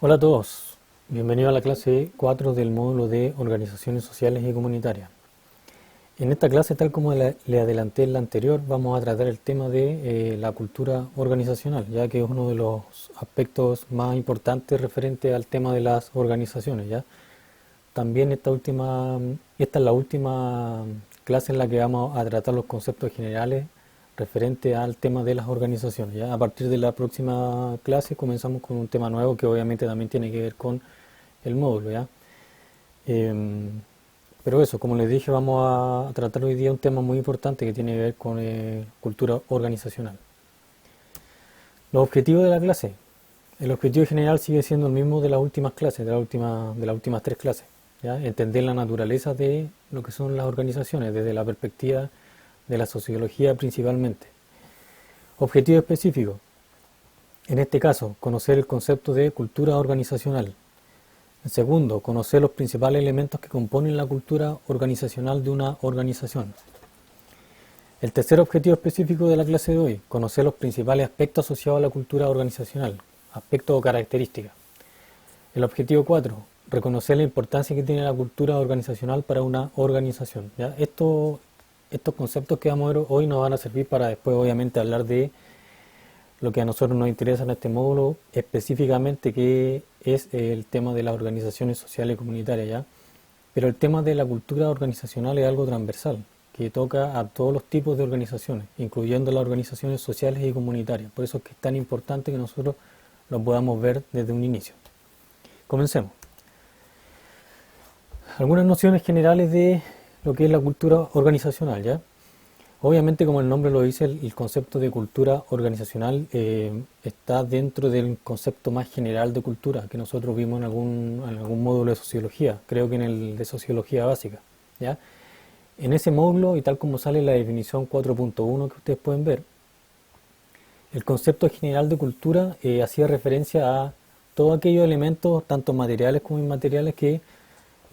Hola a todos, bienvenidos a la clase 4 del módulo de Organizaciones Sociales y Comunitarias. En esta clase, tal como le adelanté en la anterior, vamos a tratar el tema de la cultura organizacional, ya que es uno de los aspectos más importantes referente al tema de las organizaciones, ¿ya? También esta es la última clase en la que vamos a tratar los conceptos generales referente al tema de las organizaciones, ¿ya? A partir de la próxima clase comenzamos con un tema nuevo que obviamente también tiene que ver con el módulo, ¿ya? Pero eso, como les dije, vamos a tratar hoy día un tema muy importante que tiene que ver con cultura organizacional. Los objetivos de la clase. El objetivo general sigue siendo el mismo de las últimas clases, de las últimas tres clases, ¿ya? Entender la naturaleza de lo que son las organizaciones desde la perspectiva de la sociología principalmente. Objetivo específico. En este caso, conocer el concepto de cultura organizacional. En segundo, conocer los principales elementos que componen la cultura organizacional de una organización. El tercer objetivo específico de la clase de hoy, conocer los principales aspectos asociados a la cultura organizacional, aspectos o características. El objetivo 4, reconocer la importancia que tiene la cultura organizacional para una organización, ¿ya? Estos conceptos que vamos a ver hoy nos van a servir para después obviamente hablar de lo que a nosotros nos interesa en este módulo específicamente, que es el tema de las organizaciones sociales y comunitarias, ¿ya? Pero el tema de la cultura organizacional es algo transversal, que toca a todos los tipos de organizaciones, incluyendo las organizaciones sociales y comunitarias. Por eso es que es tan importante que nosotros lo podamos ver desde un inicio. Comencemos. Algunas nociones generales de lo que es la cultura organizacional, ¿ya? Obviamente, como el nombre lo dice, el concepto de cultura organizacional está dentro del concepto más general de cultura que nosotros vimos en algún módulo de sociología, creo que en el de sociología básica, ¿ya? En ese módulo, y tal como sale la definición 4.1 que ustedes pueden ver, el concepto general de cultura hacía referencia a todos aquellos elementos, tanto materiales como inmateriales, que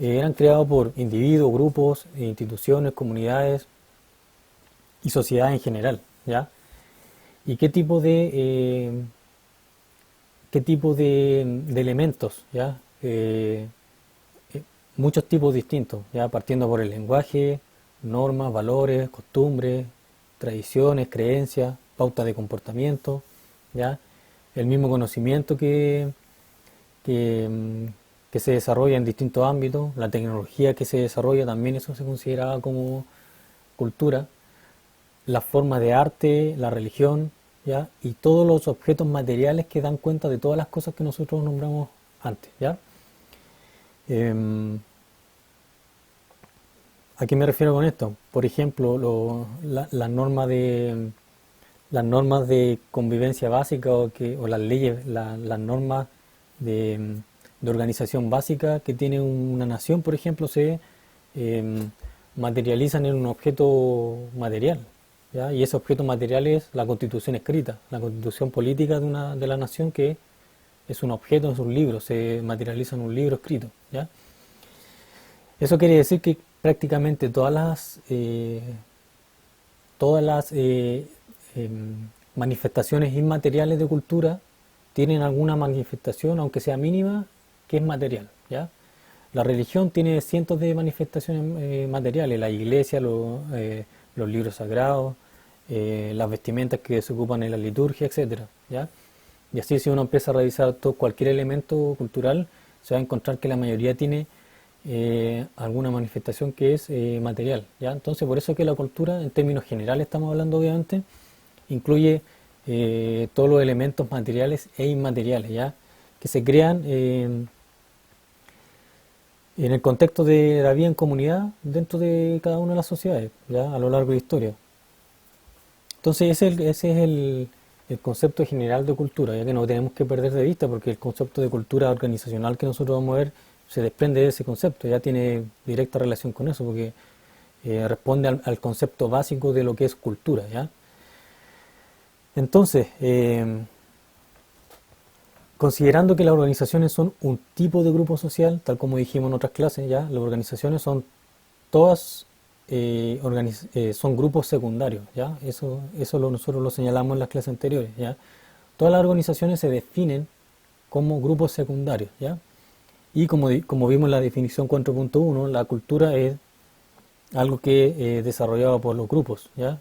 eran creados por individuos, grupos, instituciones, comunidades y sociedad en general, ¿ya? Y qué tipo de elementos, ¿ya? Muchos tipos distintos, ¿ya? Partiendo por el lenguaje, normas, valores, costumbres, tradiciones, creencias, pautas de comportamiento, ¿ya? El mismo conocimiento que, mm, que se desarrolla en distintos ámbitos, la tecnología que se desarrolla también, eso se consideraba como cultura, las formas de arte, la religión, ¿ya? Y todos los objetos materiales que dan cuenta de todas las cosas que nosotros nombramos antes, ¿ya? Em, ¿A qué me refiero con esto? Por ejemplo, las normas de convivencia básica o las leyes, las normas de organización básica que tiene una nación, por ejemplo, se em, materializan en un objeto material, ¿ya? Y ese objeto material es la constitución escrita, la constitución política de la nación, que es un objeto, es un libro, se materializa en un libro escrito, ¿ya? Eso quiere decir que prácticamente todas las manifestaciones inmateriales de cultura tienen alguna manifestación, aunque sea mínima, que es material, ¿ya? La religión tiene cientos de manifestaciones materiales, la iglesia, los libros sagrados, las vestimentas que se ocupan en la liturgia, etcétera, ¿ya? Y así, si uno empieza a revisar cualquier elemento cultural, se va a encontrar que la mayoría tiene alguna manifestación que es material, ¿ya? Entonces, por eso es que la cultura, en términos generales estamos hablando obviamente, incluye todos los elementos materiales e inmateriales, ¿ya? Que se crean en el contexto de la vida en comunidad dentro de cada una de las sociedades, ¿ya? A lo largo de la historia. Entonces, ese es el concepto general de cultura, ya que no tenemos que perder de vista, porque el concepto de cultura organizacional que nosotros vamos a ver se desprende de ese concepto, ya tiene directa relación con eso, porque responde al concepto básico de lo que es cultura, ¿ya? Entonces, considerando que las organizaciones son un tipo de grupo social, tal como dijimos en otras clases, ya, las organizaciones son todas son grupos secundarios, ¿ya? Nosotros lo señalamos en las clases anteriores, ¿ya? Todas las organizaciones se definen como grupos secundarios, ¿ya? Y como vimos en la definición 4.1, la cultura es algo que es desarrollado por los grupos, ¿ya?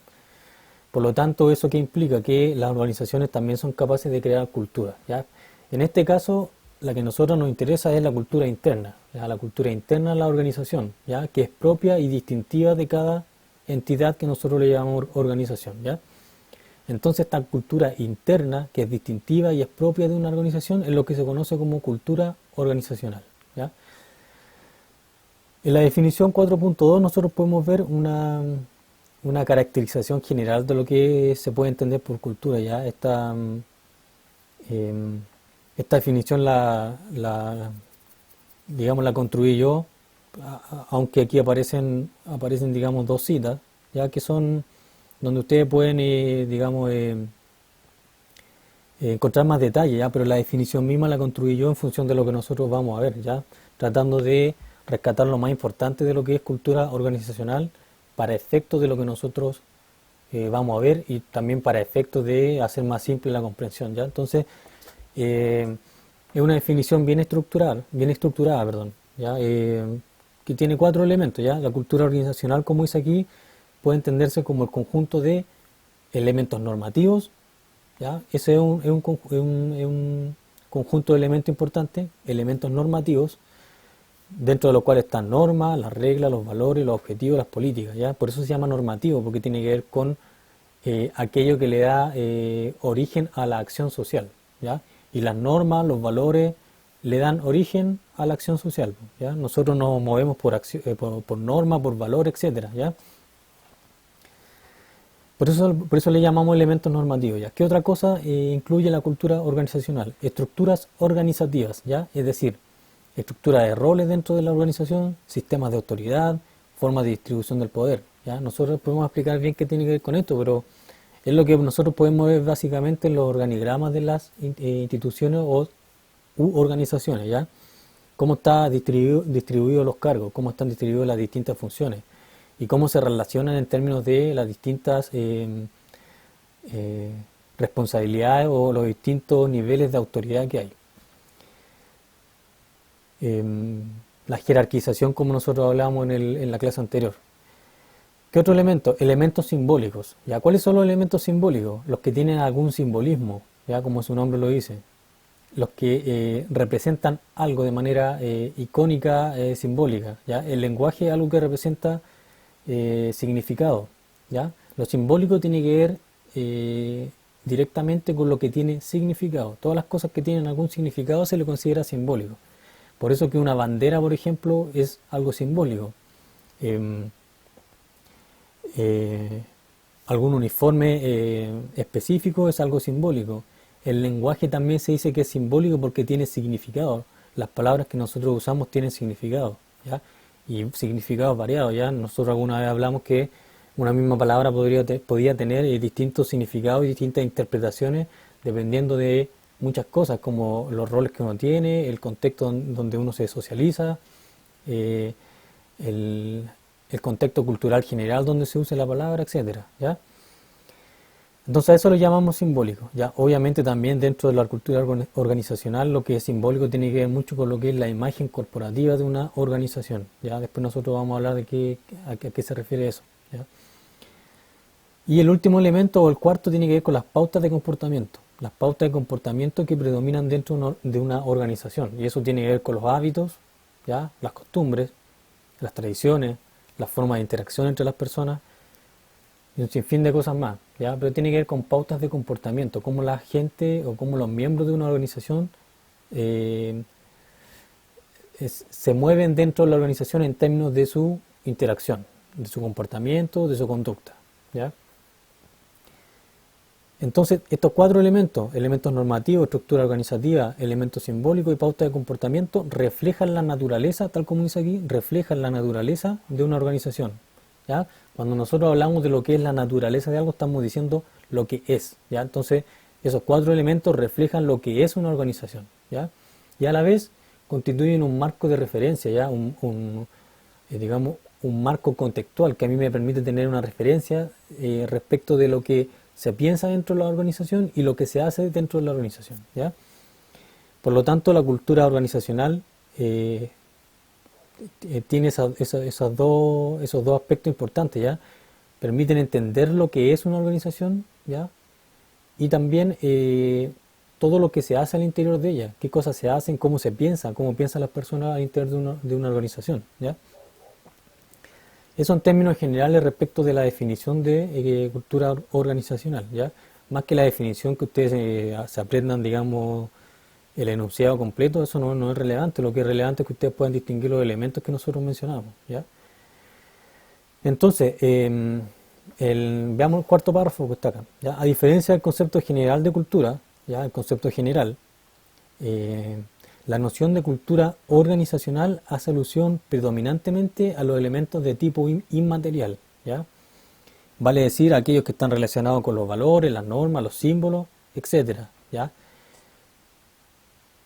Por lo tanto, ¿eso qué implica? Que las organizaciones también son capaces de crear cultura, ¿ya? En este caso, la que a nosotros nos interesa es la cultura interna, ¿ya? La cultura interna de la organización, ¿ya? Que es propia y distintiva de cada entidad que nosotros le llamamos organización, ¿ya? Entonces, esta cultura interna, que es distintiva y es propia de una organización, es lo que se conoce como cultura organizacional, ¿ya? En la definición 4.2 nosotros podemos ver una caracterización general de lo que se puede entender por cultura, ¿ya? Em, esta definición digamos, la construí yo, aunque aquí aparecen, digamos, dos citas, ya que son donde ustedes pueden, digamos, encontrar más detalle, ¿ya? Pero la definición misma la construí yo en función de lo que nosotros vamos a ver, ¿ya? Tratando de rescatar lo más importante de lo que es cultura organizacional para efectos de lo que nosotros vamos a ver y también para efectos de hacer más simple la comprensión, ¿ya? Entonces, es una definición bien estructurada, perdón, ¿ya? Que tiene cuatro elementos, ¿ya? La cultura organizacional, como dice aquí, puede entenderse como el conjunto de elementos normativos, ¿ya? Ese es un conjunto de elementos importantes, elementos normativos, dentro de los cuales están normas, las reglas, los valores, los objetivos, las políticas, ¿ya? Por eso se llama normativo, porque tiene que ver con aquello que le da origen a la acción social, ¿ya? Y las normas, los valores, le dan origen a la acción social, ¿ya? Nosotros nos movemos por normas, por valores, etcétera, ¿ya? Por eso le llamamos elementos normativos, ¿ya? ¿Qué otra cosa incluye la cultura organizacional? Estructuras organizativas, ¿ya? Es decir, estructura de roles dentro de la organización, sistemas de autoridad, formas de distribución del poder, ¿ya? Nosotros podemos explicar bien qué tiene que ver con esto, pero es lo que nosotros podemos ver básicamente en los organigramas de las instituciones u organizaciones, ¿ya? Cómo está distribuidos los cargos, cómo están distribuidas las distintas funciones y cómo se relacionan en términos de las distintas responsabilidades o los distintos niveles de autoridad que hay. La jerarquización, como nosotros hablábamos en la clase anterior. ¿Qué otro elemento? Elementos simbólicos, ¿ya? ¿Cuáles son los elementos simbólicos? Los que tienen algún simbolismo, ¿ya? Como su nombre lo dice. Los que representan algo de manera icónica, simbólica, ¿ya? El lenguaje es algo que representa significado, ¿ya? Lo simbólico tiene que ver directamente con lo que tiene significado. Todas las cosas que tienen algún significado se le considera simbólico. Por eso que una bandera, por ejemplo, es algo simbólico. Algún uniforme específico es algo simbólico. El lenguaje también se dice que es simbólico porque tiene significado. Las palabras que nosotros usamos tienen significado, ¿ya? Y significados variados, ¿ya? Nosotros alguna vez hablamos que una misma palabra podía tener distintos significados y distintas interpretaciones dependiendo de muchas cosas, como los roles que uno tiene, el contexto donde uno se socializa, el, el contexto cultural general donde se usa la palabra, etcétera, ¿ya? Entonces a eso lo llamamos simbólico, ¿ya? Obviamente también dentro de la cultura organizacional lo que es simbólico tiene que ver mucho con lo que es la imagen corporativa de una organización, ¿ya? Después nosotros vamos a hablar de a qué se refiere eso, ¿ya? Y el último elemento o el cuarto tiene que ver con las pautas de comportamiento. Las pautas de comportamiento que predominan dentro de una organización. Y eso tiene que ver con los hábitos, ¿ya? Las costumbres, las tradiciones, las formas de interacción entre las personas y un sinfín de cosas más, ¿ya? Pero tiene que ver con pautas de comportamiento, cómo la gente o cómo los miembros de una organización se mueven dentro de la organización en términos de su interacción, de su comportamiento, de su conducta, ¿ya? Entonces, estos cuatro elementos, elementos normativos, estructura organizativa, elementos simbólicos y pauta de comportamiento, reflejan la naturaleza, tal como dice aquí, reflejan la naturaleza de una organización, ¿ya? Cuando nosotros hablamos de lo que es la naturaleza de algo, estamos diciendo lo que es, ¿ya? Entonces, esos cuatro elementos reflejan lo que es una organización, ¿ya? Y a la vez constituyen un marco de referencia, ¿ya? Digamos, un marco contextual que a mí me permite tener una referencia respecto de lo que se piensa dentro de la organización y lo que se hace dentro de la organización, ¿ya? Por lo tanto, la cultura organizacional tiene esos dos aspectos importantes, ¿ya? Permiten entender lo que es una organización, ¿ya? Y también todo lo que se hace al interior de ella, qué cosas se hacen, cómo piensan las personas al interior de una organización, ¿ya? Eso en términos generales respecto de la definición de cultura organizacional, ¿ya? Más que la definición que ustedes se aprendan, digamos, el enunciado completo, eso no es relevante. Lo que es relevante es que ustedes puedan distinguir los elementos que nosotros mencionamos, ¿ya? Entonces, veamos el cuarto párrafo que está acá, ¿ya? A diferencia del concepto general de cultura, ¿ya? El concepto general, eh, la noción de cultura organizacional hace alusión predominantemente a los elementos de tipo inmaterial, ¿ya? Vale decir aquellos que están relacionados con los valores, las normas, los símbolos, etcétera, ¿ya?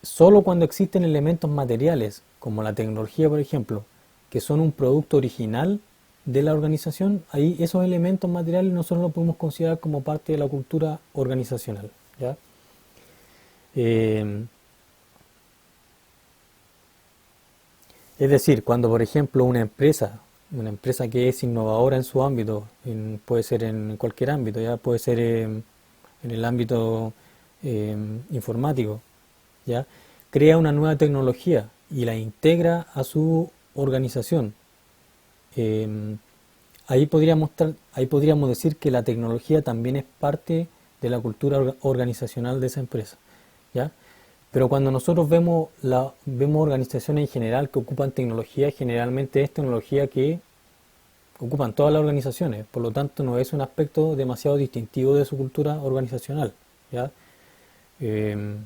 Solo cuando existen elementos materiales, como la tecnología, por ejemplo, que son un producto original de la organización, ahí esos elementos materiales nosotros los podemos considerar como parte de la cultura organizacional, ¿ya? Eh, es decir, cuando por ejemplo una empresa que es innovadora en su ámbito, puede ser en cualquier ámbito, ya puede ser en el ámbito eh, informático, ¿ya? Crea una nueva tecnología y la integra a su organización. Eh, ahí podríamos decir que la tecnología también es parte de la cultura organizacional de esa empresa, ¿ya? Pero cuando nosotros vemos organizaciones en general que ocupan tecnología, generalmente es tecnología que ocupan todas las organizaciones, por lo tanto no es un aspecto demasiado distintivo de su cultura organizacional, ¿ya? Eh,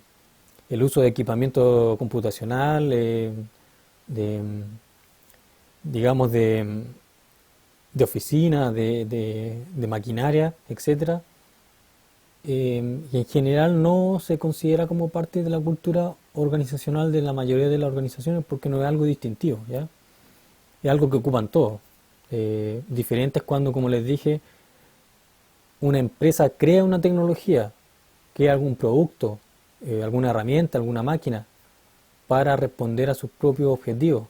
el uso de equipamiento computacional, de, digamos, de oficina, de maquinaria, etcétera, y en general no se considera como parte de la cultura organizacional de la mayoría de las organizaciones porque no es algo distintivo, ¿ya? Es algo que ocupan todos. Diferente es cuando, como les dije, una empresa crea una tecnología, crea algún producto, alguna herramienta, alguna máquina para responder a sus propios objetivos,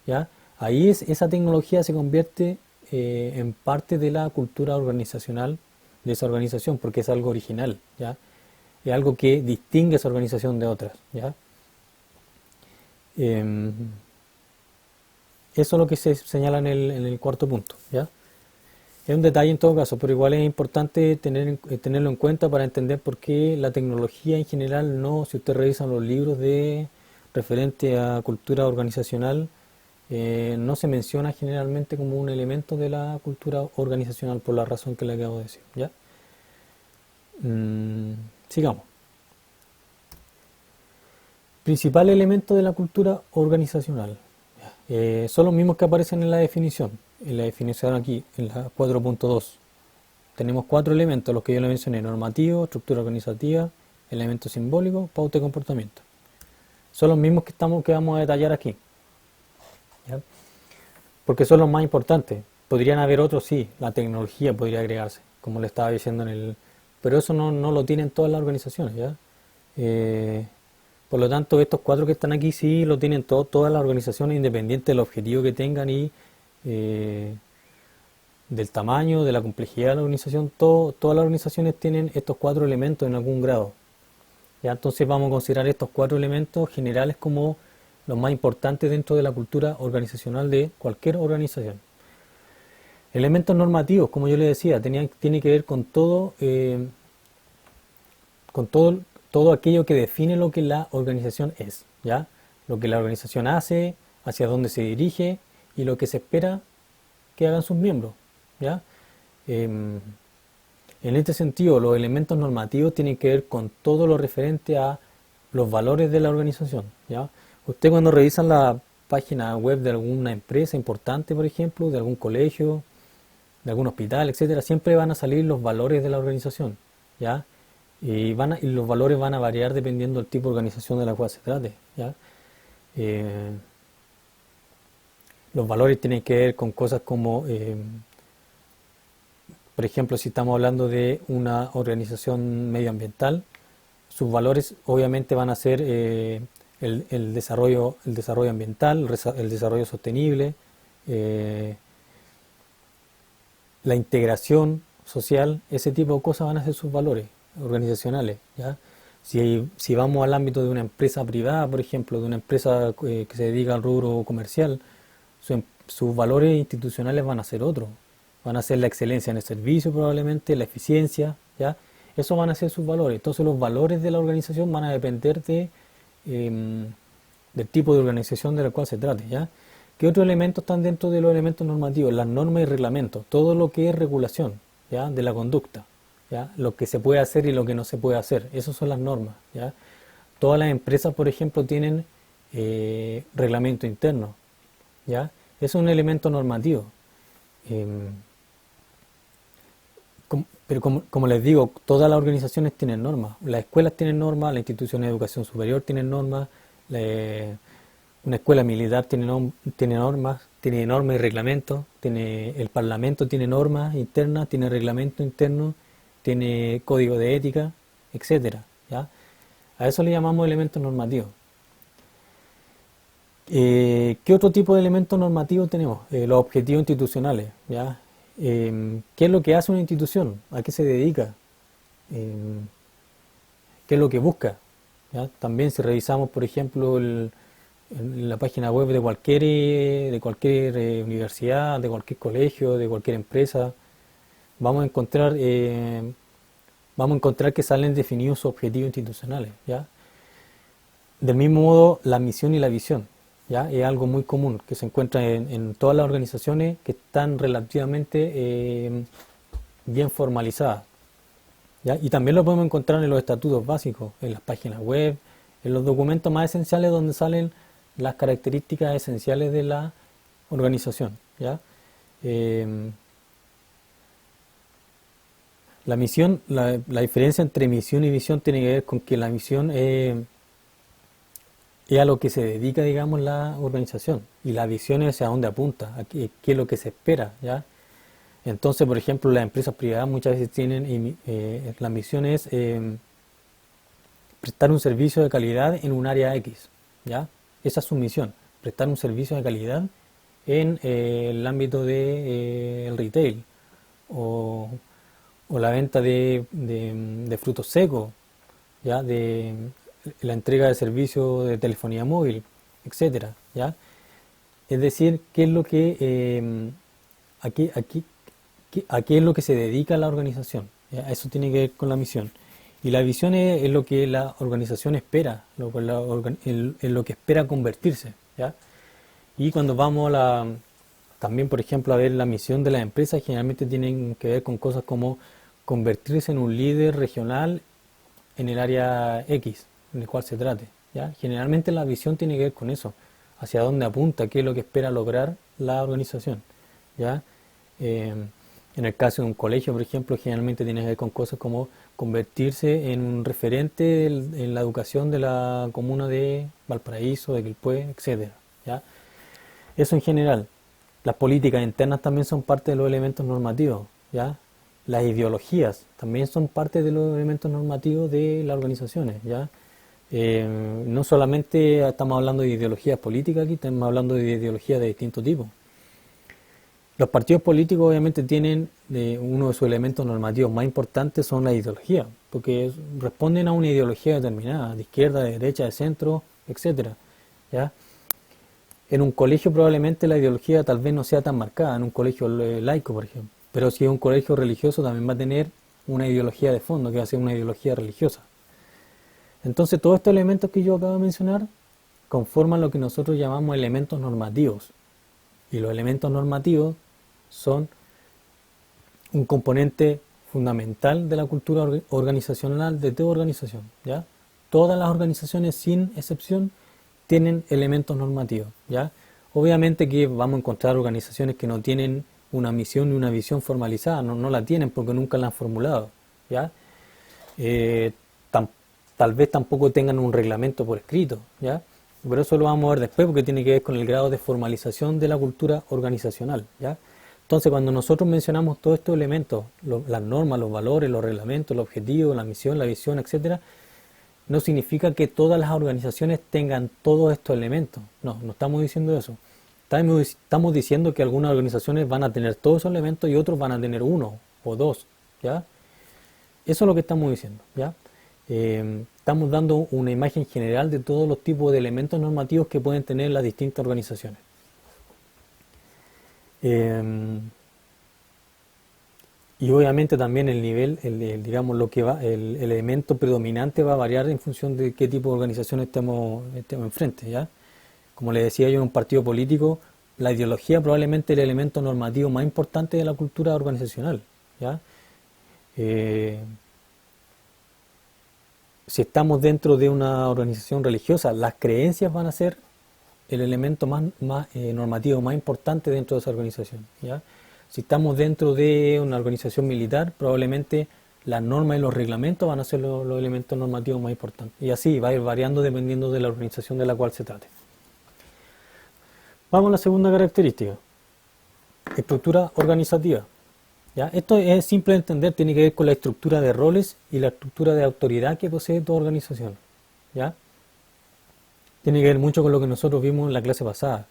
¿ya? Ahí esa tecnología se convierte en parte de la cultura organizacional de esa organización porque es algo original, ¿ya? Es algo que distingue esa organización de otras, ¿ya? Em, Eso es lo que se señala en el cuarto punto, ¿ya? Es un detalle en todo caso, pero igual es importante tenerlo en cuenta para entender por qué la tecnología en general no, si ustedes revisan los libros de referente a cultura organizacional, no se menciona generalmente como un elemento de la cultura organizacional por la razón que le acabo de decir, ¿ya? Sigamos. Principal elemento de la cultura organizacional. Son los mismos que aparecen en la definición aquí, en la 4.2. Tenemos cuatro elementos, los que yo le mencioné: normativo, estructura organizativa, elemento simbólico, pauta y comportamiento. Son los mismos que vamos a detallar aquí, ¿ya? Porque son los más importantes. Podrían haber otros, sí, la tecnología podría agregarse, como le estaba diciendo pero eso no lo tienen todas las organizaciones, ¿ya? Por lo tanto, estos cuatro que están aquí sí lo tienen todas las organizaciones, independiente del objetivo que tengan y eh, del tamaño, de la complejidad de la organización. Todas las organizaciones tienen estos cuatro elementos en algún grado, ¿ya? Entonces vamos a considerar estos cuatro elementos generales como los más importantes dentro de la cultura organizacional de cualquier organización. Elementos normativos, como yo les decía, tiene que ver con todo aquello que define lo que la organización es, ¿ya? Lo que la organización hace, hacia dónde se dirige y lo que se espera que hagan sus miembros, ¿ya? En este sentido, los elementos normativos tienen que ver con todo lo referente a los valores de la organización, ¿ya? Usted cuando revisan la página web de alguna empresa importante, por ejemplo, de algún colegio, de algún hospital, etcétera, siempre van a salir los valores de la organización, ¿ya? Y los valores van a variar dependiendo del tipo de organización de la cual se trate, ¿ya? Eh, los valores tienen que ver con cosas como, por ejemplo, si estamos hablando de una organización medioambiental, sus valores obviamente van a ser el desarrollo ambiental, el desarrollo sostenible, eh, la integración social, ese tipo de cosas van a ser sus valores organizacionales, ¿ya? Si vamos al ámbito de una empresa privada, por ejemplo, de una empresa que se dedica al rubro comercial, sus valores institucionales van a ser otros. Van a ser la excelencia en el servicio probablemente, la eficiencia, ¿ya? Esos van a ser sus valores. Entonces los valores de la organización van a depender del tipo de organización de la cual se trate, ¿ya? ¿Qué otros elementos están dentro de los elementos normativos? Las normas y reglamentos, todo lo que es regulación, ¿ya? De la conducta, ¿ya? Lo que se puede hacer y lo que no se puede hacer, esas son las normas, ¿ya? Todas las empresas, por ejemplo, tienen reglamento interno, ¿ya? Eso es un elemento normativo. Pero como les digo, todas las organizaciones tienen normas. Las escuelas tienen normas, las instituciones de educación superior tienen normas, una escuela militar tiene normas, tiene normas y reglamentos, el parlamento tiene normas internas, tiene reglamento interno, tiene código de ética, etcétera, ¿ya? A eso le llamamos elementos normativos. ¿Qué otro tipo de elementos normativos tenemos? Los objetivos institucionales, ¿ya? ¿Qué es lo que hace una institución? ¿A qué se dedica? ¿Qué es lo que busca? ¿Ya? También si revisamos, por ejemplo, en la página web de cualquier universidad, de cualquier colegio, de cualquier empresa, vamos a encontrar que salen definidos sus objetivos institucionales, ¿ya? Del mismo modo, la misión y la visión, ¿ya? Es algo muy común que se encuentra en todas las organizaciones que están relativamente bien formalizadas, ¿ya? Y también lo podemos encontrar en los estatutos básicos, en las páginas web, en los documentos más esenciales donde salen las características esenciales de la organización, ¿ya? La misión, la diferencia entre misión y visión tiene que ver con que la misión es a lo que se dedica, digamos, la organización, y la visión es hacia dónde apunta, a qué es lo que se espera, ¿ya? Entonces, por ejemplo, las empresas privadas muchas veces tienen, la misión es prestar un servicio de calidad en un área X, ¿ya? Esa es su misión, prestar un servicio de calidad en el ámbito del retail o la venta de frutos secos, ¿ya? De la entrega de servicios de telefonía móvil, etcétera, ¿ya? Es decir, qué es lo que a qué es lo que se dedica la organización, ¿ya? Eso tiene que ver con la misión. Y la visión es lo que la organización espera, en lo que espera convertirse, ¿ya? Y cuando vamos también, por ejemplo, a ver la misión de las empresas, generalmente tienen que ver con cosas como convertirse en un líder regional en el área X, en el cual se trate, ¿ya? Generalmente la visión tiene que ver con eso, hacia dónde apunta, qué es lo que espera lograr la organización, ¿ya? En el caso de un colegio, por ejemplo, generalmente tiene que ver con cosas como convertirse en un referente en la educación de la comuna de Valparaíso, de Quilpué, etcétera, ¿ya? Eso en general. Las políticas internas también son parte de los elementos normativos, ¿ya? Las ideologías también son parte de los elementos normativos de las organizaciones, ¿ya? No solamente estamos hablando de ideologías políticas aquí, estamos hablando de ideologías de distintos tipos. Los partidos políticos obviamente tienen uno de sus elementos normativos más importantes son la ideología, porque responden a una ideología determinada, de izquierda, de derecha, de centro, etcétera, ¿ya? En un colegio probablemente la ideología tal vez no sea tan marcada, en un colegio laico, por ejemplo, pero si es un colegio religioso también va a tener una ideología de fondo, que va a ser una ideología religiosa. Entonces todos estos elementos que yo acabo de mencionar conforman lo que nosotros llamamos elementos normativos, y los elementos normativos son un componente fundamental de la cultura organizacional de toda organización, ¿ya? Todas las organizaciones, sin excepción, tienen elementos normativos, ¿ya? Obviamente que vamos a encontrar organizaciones que no tienen una misión ni una visión formalizada, no la tienen porque nunca la han formulado, ¿ya? Tal vez tampoco tengan un reglamento por escrito, ¿ya? Pero eso lo vamos a ver después porque tiene que ver con el grado de formalización de la cultura organizacional, ¿ya? Entonces, cuando nosotros mencionamos todos estos elementos, las normas, los valores, los reglamentos, los objetivos, la misión, la visión, etcétera, no significa que todas las organizaciones tengan todos estos elementos. No, no estamos diciendo eso. Estamos diciendo que algunas organizaciones van a tener todos esos elementos y otros van a tener uno o dos, ¿ya? Eso es lo que estamos diciendo, ¿ya? Estamos dando una imagen general de todos los tipos de elementos normativos que pueden tener las distintas organizaciones. Y obviamente también el nivel, digamos, el elemento predominante va a variar en función de qué tipo de organización estemos enfrente, ¿ya? Como les decía yo, en un partido político, la ideología probablemente es el elemento normativo más importante de la cultura organizacional, ¿ya? Si estamos dentro de una organización religiosa, las creencias van a ser el elemento más normativo más importante dentro de esa organización, ¿ya? Si estamos dentro de una organización militar, probablemente las normas y los reglamentos van a ser los elementos normativos más importantes. Y así va a ir variando dependiendo de la organización de la cual se trate. Vamos a la segunda característica. Estructura organizativa. ¿Ya? Esto es simple de entender, tiene que ver con la estructura de roles y la estructura de autoridad que posee toda organización, ¿ya? Tiene que ver mucho con lo que nosotros vimos en la clase pasada,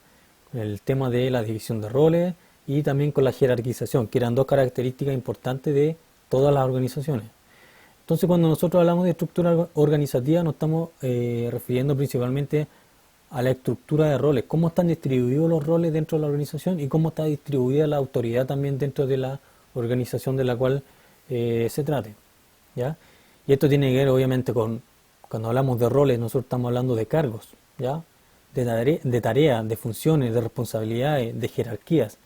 el tema de la división de roles y también con la jerarquización, que eran dos características importantes de todas las organizaciones. Entonces, cuando nosotros hablamos de estructura organizativa, nos estamos refiriendo principalmente a la estructura de roles, cómo están distribuidos los roles dentro de la organización y cómo está distribuida la autoridad también dentro de la organización de la cual se trate, ¿ya? Y esto tiene que ver obviamente con, cuando hablamos de roles, nosotros estamos hablando de cargos, ¿ya? De tareas, de funciones, de responsabilidades, de jerarquías.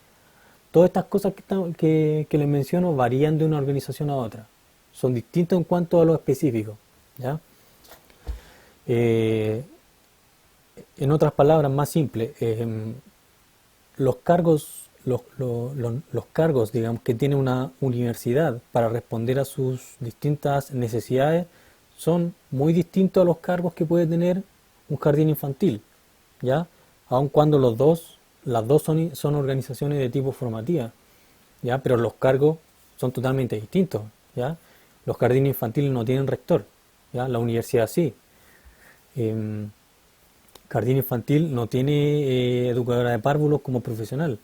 Todas estas cosas que les menciono varían de una organización a otra, son distintas en cuanto a lo específico, ¿ya? En otras palabras más simples, los cargos los cargos, digamos, que tiene una universidad para responder a sus distintas necesidades son muy distintos a los cargos que puede tener un jardín infantil, ¿ya? Aun cuando las dos son organizaciones de tipo formativa, ¿ya? Pero los cargos son totalmente distintos, ¿ya? Los jardines infantiles no tienen rector, ¿ya? La universidad sí. Jardín infantil no tiene educadora de párvulos como profesional.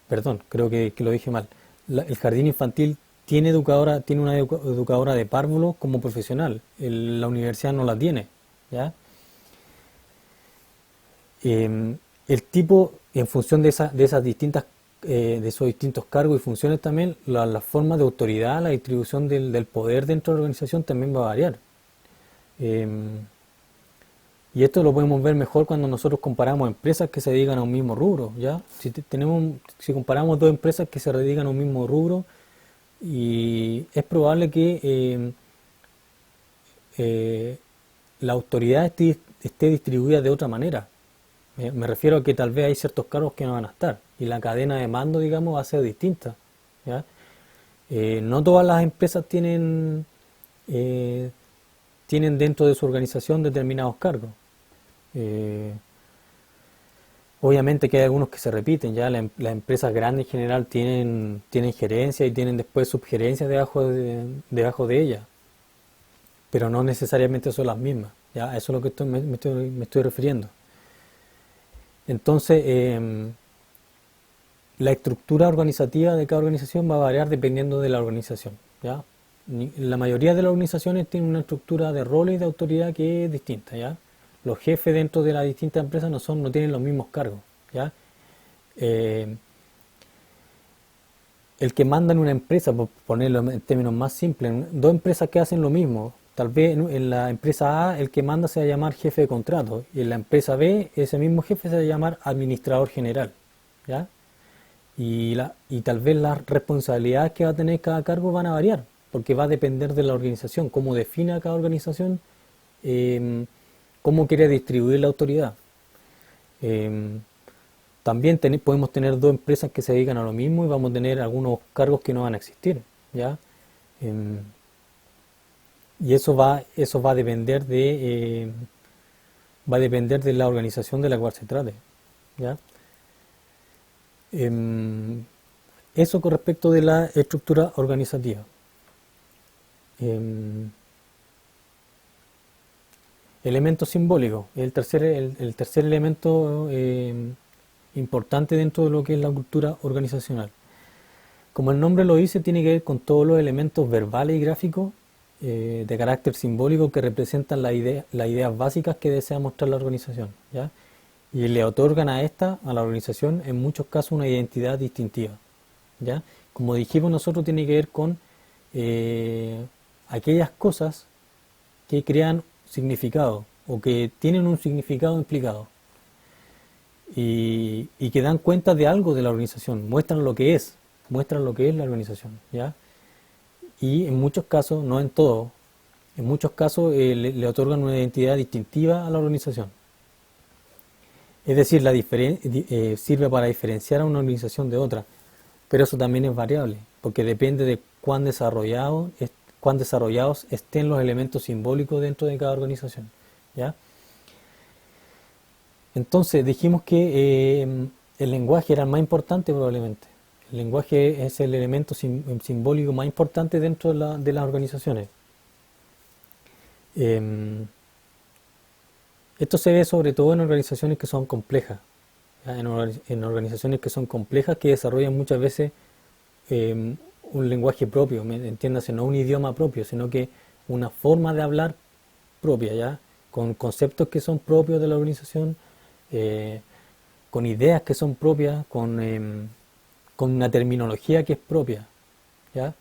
Perdón, creo que lo dije mal. El jardín infantil tiene una educadora de párvulos como profesional. La universidad no la tiene, ¿ya? El tipo, en función de esas distintas, de esos distintos cargos y funciones también, la forma de autoridad, la distribución del poder dentro de la organización también va a variar. Y esto lo podemos ver mejor cuando nosotros comparamos empresas que se dedican a un mismo rubro, ¿ya? Si comparamos dos empresas que se dedican a un mismo rubro, y es probable que la autoridad esté distribuida de otra manera. Me refiero a que tal vez hay ciertos cargos que no van a estar, y la cadena de mando, digamos, va a ser distinta, ¿ya? No todas las empresas tienen dentro de su organización determinados cargos. Obviamente que hay algunos que se repiten, ya las empresas grandes en general tienen gerencia y tienen después subgerencias debajo de ellas, pero no necesariamente son las mismas, ya a eso es lo que me estoy refiriendo. Entonces, la estructura organizativa de cada organización va a variar dependiendo de la organización, ¿ya? La mayoría de las organizaciones tienen una estructura de roles y de autoridad que es distinta, ¿ya? Los jefes dentro de las distintas empresas no tienen los mismos cargos, ¿ya? El que manda en una empresa, por ponerlo en términos más simples, dos empresas que hacen lo mismo, tal vez en la empresa A el que manda se va a llamar jefe de contrato, y en la empresa B ese mismo jefe se va a llamar administrador general, ¿ya? Y tal vez las responsabilidades que va a tener cada cargo van a variar, porque va a depender de la organización, cómo define a cada organización, cómo quiere distribuir la autoridad. También podemos tener dos empresas que se dedican a lo mismo y vamos a tener algunos cargos que no van a existir, ¿ya? Y eso va a depender de la organización de la cual se trate, ¿ya? Eso con respecto de la estructura organizativa. Em, Elemento simbólico, el tercer elemento importante dentro de lo que es la cultura organizacional. Como el nombre lo dice, tiene que ver con todos los elementos verbales y gráficos de carácter simbólico que representan las ideas básicas que desea mostrar la organización, ¿ya? Y le otorgan a la organización, en muchos casos una identidad distintiva, ¿ya? Como dijimos nosotros, tiene que ver con aquellas cosas que crean significado o que tienen un significado implicado y que dan cuenta de algo de la organización, muestran lo que es la organización, ¿ya? Y en muchos casos, no en todos, en muchos casos le otorgan una identidad distintiva a la organización. Es decir, sirve para diferenciar a una organización de otra, pero eso también es variable, porque depende de cuán desarrollados estén los elementos simbólicos dentro de cada organización, ¿ya? Entonces dijimos que el lenguaje era el más importante probablemente. El lenguaje es el elemento simbólico más importante dentro de las organizaciones. Eh, Esto se ve sobre todo en organizaciones que son complejas, ¿ya? En organizaciones que son complejas, que desarrollan muchas veces un lenguaje propio, entiéndase, no un idioma propio, sino que una forma de hablar propia, ¿ya? Con conceptos que son propios de la organización, eh, con ideas que son propias, con una terminología que es propia, ¿ya?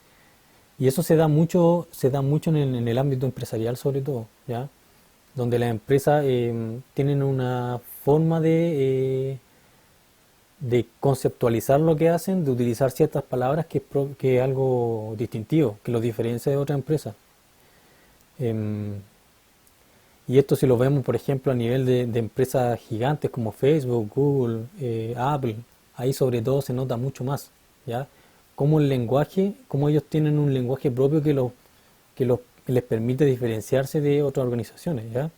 Y eso se da mucho en el ámbito empresarial sobre todo, ¿ya? Donde las empresas tienen una forma de conceptualizar lo que hacen, de utilizar ciertas palabras que es algo distintivo, que los diferencia de otras empresas. Em, y esto si lo vemos, por ejemplo, a nivel de empresas gigantes como Facebook, Google, Apple, ahí sobre todo se nota mucho más, ¿ya? Cómo ellos tienen un lenguaje propio que les permite diferenciarse de otras organizaciones, ¿ya?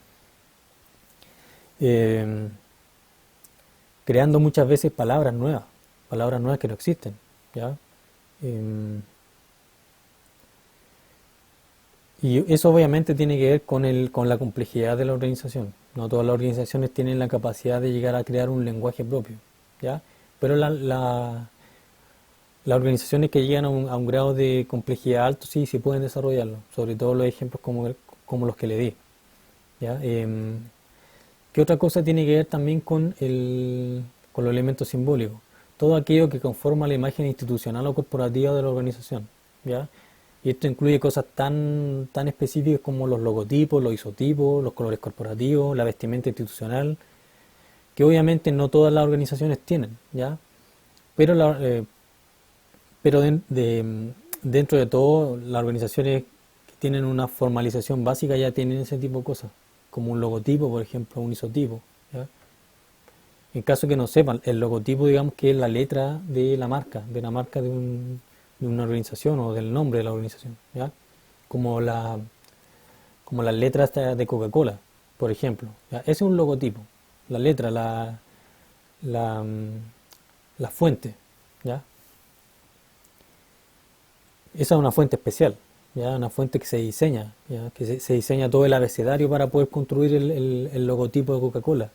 Em, Creando muchas veces palabras nuevas que no existen, ¿ya? Em, y eso obviamente tiene que ver con la complejidad de la organización. No todas las organizaciones tienen la capacidad de llegar a crear un lenguaje propio, ¿ya? Pero las organizaciones que llegan a un grado de complejidad alto sí pueden desarrollarlo, sobre todo los ejemplos como los que le di, ¿ya? ¿Qué otra cosa tiene que ver también con los elementos simbólicos? Todo aquello que conforma la imagen institucional o corporativa de la organización, ¿ya? Y esto incluye cosas tan específicas como los logotipos, los isotipos, los colores corporativos, la vestimenta institucional, que obviamente no todas las organizaciones tienen, ¿ya? Pero, dentro de todo, las organizaciones que tienen una formalización básica ya tienen ese tipo de cosas, como un logotipo, por ejemplo, un isotipo, ¿ya? En caso que no sepan, el logotipo, digamos que es la letra de la marca de una organización o del nombre de la organización, ¿ya? Como la, como las letras de Coca-Cola, por ejemplo, ¿ya? Ese es un logotipo, la letra, la, mm, la fuente, ¿ya? Esa es una fuente especial, ¿ya? Una fuente que se diseña, ¿ya? Que se diseña todo el abecedario para poder construir el logotipo de Coca-Cola.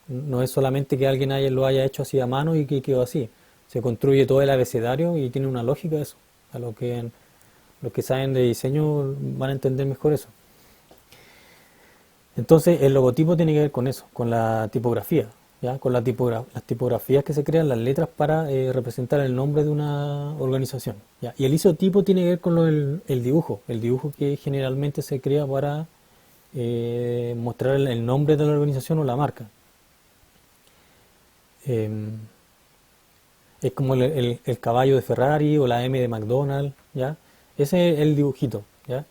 No es solamente que lo haya hecho así a mano y que quedó así. Se construye todo el abecedario y tiene una lógica eso. A los que saben de diseño van a entender mejor eso. Entonces el logotipo tiene que ver con eso, con la tipografía, ¿ya? Con las tipografías que se crean, las letras para representar el nombre de una organización, ¿ya? Y el isotipo tiene que ver con el dibujo que generalmente se crea para mostrar el nombre de la organización o la marca. Em, es como el caballo de Ferrari o la M de McDonald's, ¿ya? Ese es el dibujito, ¿ya?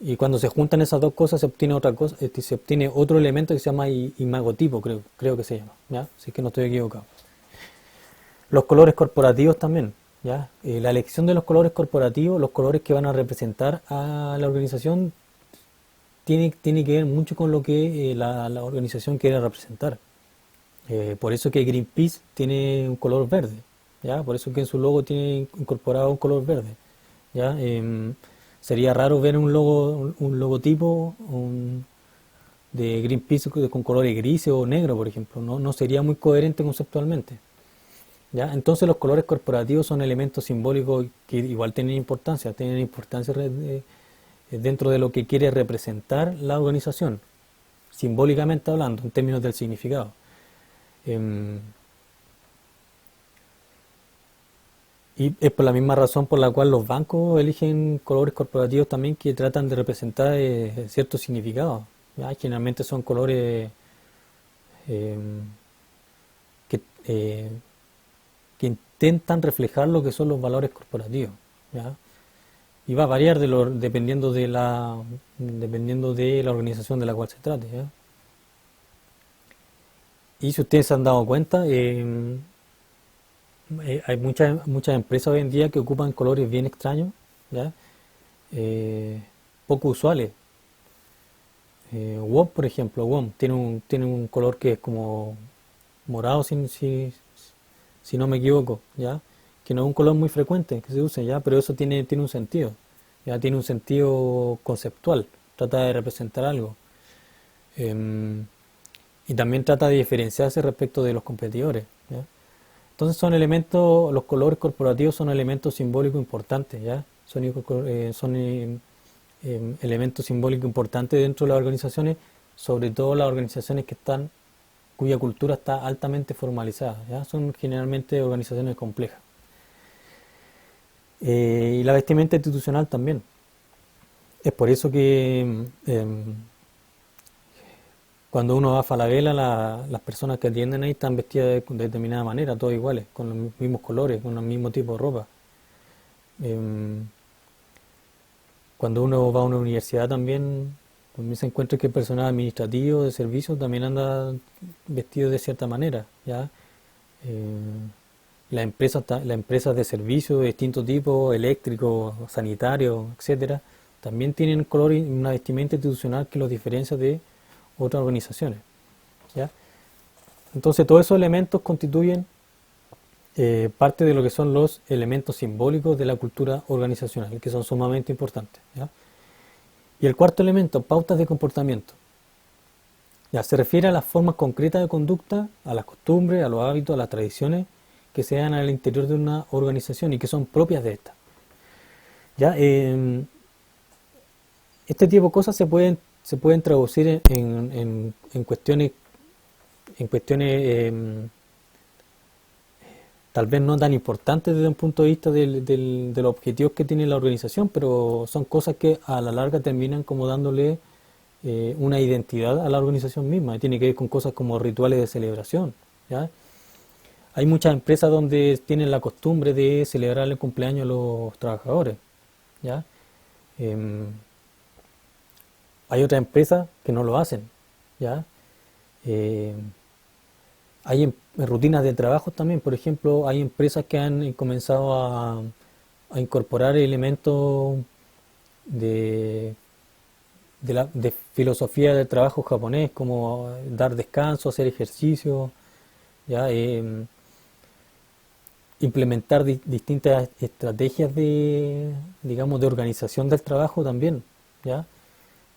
Y cuando se juntan esas dos cosas se obtiene otra cosa, se obtiene otro elemento que se llama imagotipo, creo que se llama, ¿ya? Si es que no estoy equivocado. Los colores corporativos también, ¿ya? La elección de los colores corporativos, los colores que van a representar a la organización, tiene que ver mucho con lo que la organización quiere representar. Por eso que Greenpeace tiene un color verde, ¿ya? Por eso que en su logo tiene incorporado un color verde, ¿ya? Sería raro ver un logotipo de Greenpeace con colores grises o negro, por ejemplo. No, no sería muy coherente conceptualmente. ¿Ya? Entonces los colores corporativos son elementos simbólicos que igual tienen importancia dentro de lo que quiere representar la organización, simbólicamente hablando, en términos del significado. Em, y es por la misma razón por la cual los bancos eligen colores corporativos también que tratan de representar ciertos significados. ¿Ya? Generalmente son colores em, que, que intentan reflejar lo que son los valores corporativos. ¿Ya? Y va a variar dependiendo de la organización de la cual se trate. ¿Ya? Y si ustedes se han dado cuenta, hay muchas empresas hoy en día que ocupan colores bien extraños, ¿ya? Eh, Poco usuales. WOM, por ejemplo, WOM tiene un color que es como morado, si no me equivoco, ¿ya? Que no es un color muy frecuente que se use, ¿ya? Pero eso tiene un sentido, ¿ya? Tiene un sentido conceptual, trata de representar algo. Em, y también trata de diferenciarse respecto de los competidores, ¿ya? Entonces los colores corporativos son elementos simbólicos importantes, ¿ya? Son elementos simbólicos importantes dentro de las organizaciones, sobre todo las organizaciones cuya cultura está altamente formalizada, ¿ya? Son generalmente organizaciones complejas. Y la vestimenta institucional también. Es por eso que cuando uno va a Falabella, las personas que atienden ahí están vestidas de determinada manera, todos iguales, con los mismos colores, con el mismo tipo de ropa. Em, Cuando uno va a una universidad también se encuentra que el personal administrativo de servicio también anda vestido de cierta manera, ¿ya? Eh, las empresas de servicio de distintos tipos, eléctricos, sanitarios, etcétera, también tienen color y una vestimenta institucional que los diferencia de otras organizaciones, ¿ya? Entonces todos esos elementos constituyen parte de lo que son los elementos simbólicos de la cultura organizacional, que son sumamente importantes, ¿ya? Y el cuarto elemento, pautas de comportamiento. Ya se refiere a las formas concretas de conducta, a las costumbres, a los hábitos, a las tradiciones que se dan al interior de una organización y que son propias de esta. ¿Ya? Este tipo de cosas se pueden traducir en cuestiones tal vez no tan importantes desde un punto de vista de los objetivos que tiene la organización, pero son cosas que a la larga terminan como dándole una identidad a la organización misma. Tiene que ver con cosas como rituales de celebración, ¿ya? Hay muchas empresas donde tienen la costumbre de celebrar el cumpleaños a los trabajadores, ¿ya? Em, Hay otras empresas que no lo hacen, ¿ya? Eh, Hay rutinas de trabajo también, por ejemplo, hay empresas que han comenzado a incorporar elementos de, de filosofía del trabajo japonés, como dar descanso, hacer ejercicio, ¿ya? Implementar distintas estrategias digamos, de organización del trabajo también, ¿ya?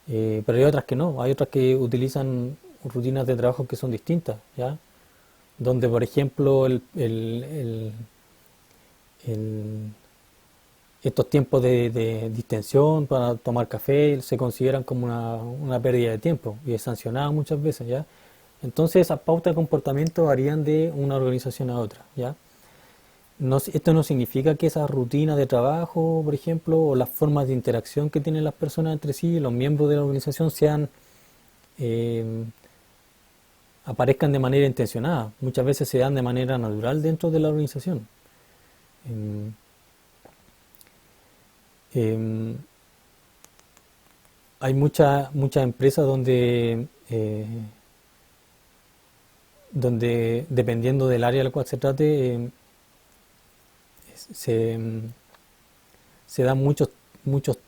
Pero hay otras que no, hay otras que utilizan rutinas de trabajo que son distintas, ¿ya? Donde, por ejemplo, el- estos tiempos de distensión para tomar café se consideran como una pérdida de tiempo y es sancionado muchas veces, ¿ya? Entonces esas pautas de comportamiento varían de una organización a otra, ¿ya? Esto no significa que esas rutinas de trabajo, por ejemplo, o las formas de interacción que tienen las personas entre sí, los miembros de la organización, eh, aparezcan de manera intencionada. Muchas veces se dan de manera natural dentro de la organización. Em, em, Hay muchas empresas donde dependiendo del área a la cual se trate, se, se dan muchos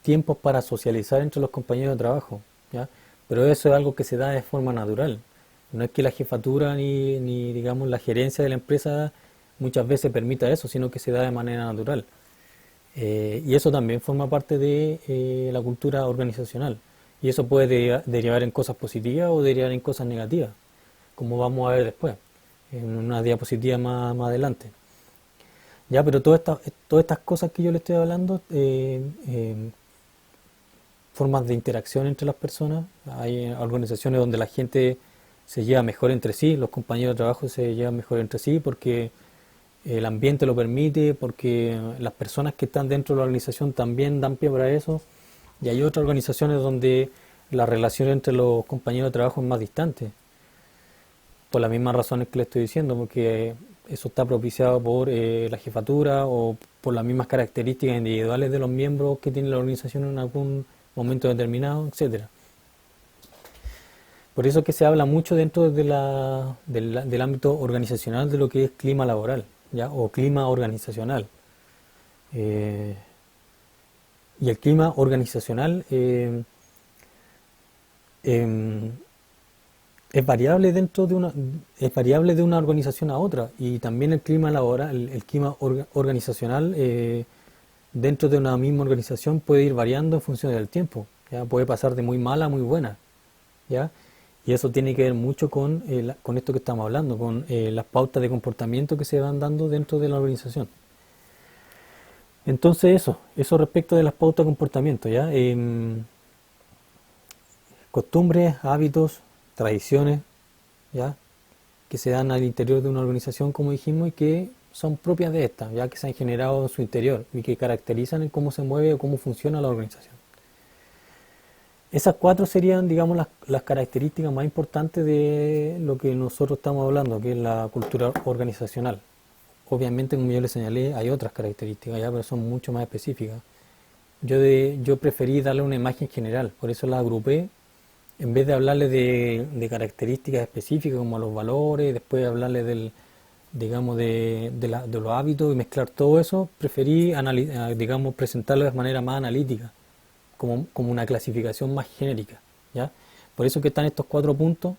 tiempos para socializar entre los compañeros de trabajo, ¿ya? Pero eso es algo que se da de forma natural. No es que la jefatura ni digamos la gerencia de la empresa muchas veces permita eso, sino que se da de manera natural. Y eso también forma parte de la cultura organizacional. Y eso puede derivar en cosas positivas o derivar en cosas negativas, como vamos a ver después, en una diapositiva más adelante. Ya, pero todas estas cosas que yo le estoy hablando, formas de interacción entre las personas, hay organizaciones donde la gente se lleva mejor entre sí, los compañeros de trabajo se llevan mejor entre sí porque el ambiente lo permite, porque las personas que están dentro de la organización también dan pie para eso, y hay otras organizaciones donde la relación entre los compañeros de trabajo es más distante, por las mismas razones que le estoy diciendo, porque eso está propiciado por la jefatura o por las mismas características individuales de los miembros que tiene la organización en algún momento determinado, etcétera. Por eso es que se habla mucho dentro del ámbito organizacional de lo que es clima laboral, ¿ya? O clima organizacional. Eh, y el clima organizacional em, es variable es variable de una organización a otra, y también el clima laboral, el clima organizacional dentro de una misma organización puede ir variando en función del tiempo, ¿ya? Puede pasar de muy mala a muy buena, ¿ya? Y eso tiene que ver mucho con esto que estamos hablando, con las pautas de comportamiento que se van dando dentro de la organización. Entonces eso respecto de las pautas de comportamiento, ¿ya? Costumbres, hábitos, tradiciones, ¿ya? Que se dan al interior de una organización, como dijimos, y que son propias de esta, ya que se han generado en su interior y que caracterizan en cómo se mueve o cómo funciona la organización. Esas cuatro serían, digamos, las características más importantes de lo que nosotros estamos hablando, que es la cultura organizacional. Obviamente, como yo les señalé, hay otras características, ya, pero son mucho más específicas. Yo preferí darle una imagen general, por eso la agrupé, en vez de hablarle de características específicas como los valores, después hablarle digamos, de los hábitos y mezclar todo eso, preferí, digamos, presentarlo de manera más analítica, como una clasificación más genérica, ¿ya? Por eso que están estos cuatro puntos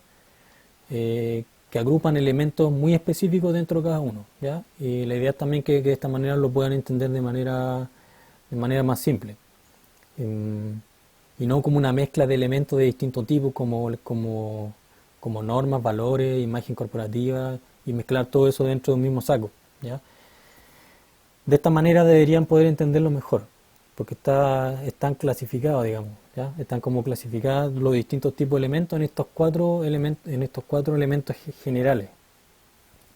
que agrupan elementos muy específicos dentro de cada uno, ¿ya? Y la idea es también que de esta manera lo puedan entender de manera más simple. Y no como una mezcla de elementos de distintos tipos como normas, valores, imagen corporativa, y mezclar todo eso dentro de un mismo saco, ¿ya? De esta manera deberían poder entenderlo mejor, porque están clasificados, digamos, ¿ya? Están como clasificados los distintos tipos de elementos en estos cuatro elementos generales: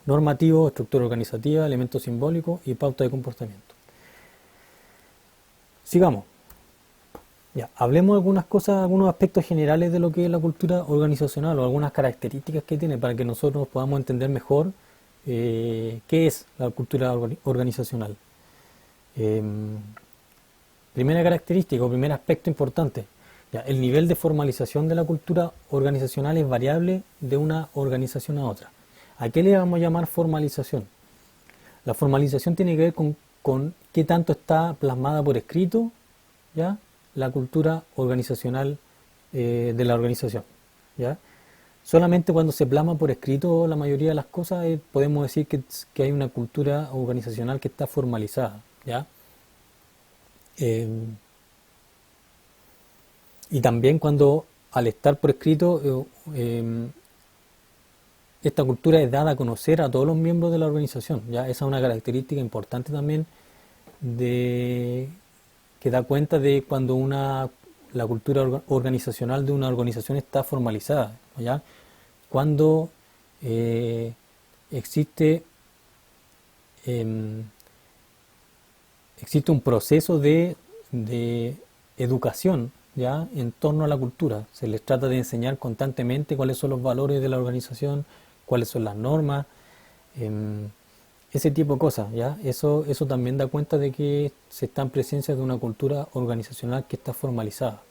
normativo, estructura organizativa, elementos simbólicos y pauta de comportamiento. Sigamos. Ya, hablemos de algunas cosas, algunos aspectos generales de lo que es la cultura organizacional o algunas características que tiene para que nosotros podamos entender mejor qué es la cultura organizacional. Eh, Primera característica o primer aspecto importante, ya, el nivel de formalización de la cultura organizacional es variable de una organización a otra. ¿A qué le vamos a llamar formalización? La formalización tiene que ver con qué tanto está plasmada por escrito, ¿ya?, la cultura organizacional de la organización, ¿ya? Solamente cuando se plasma por escrito la mayoría de las cosas podemos decir que hay una cultura organizacional que está formalizada, ¿ya? Eh, y también cuando al estar por escrito esta cultura es dada a conocer a todos los miembros de la organización, ¿ya? Esa es una característica importante también de que da cuenta de cuando la cultura organizacional de una organización está formalizada, ¿ya? Cuando existe, em, existe un proceso de educación, ¿ya?, en torno a la cultura. Se les trata de enseñar constantemente cuáles son los valores de la organización, cuáles son las normas, ese tipo de cosas, ¿ya? Eso también da cuenta de que se está en presencia de una cultura organizacional que está formalizada.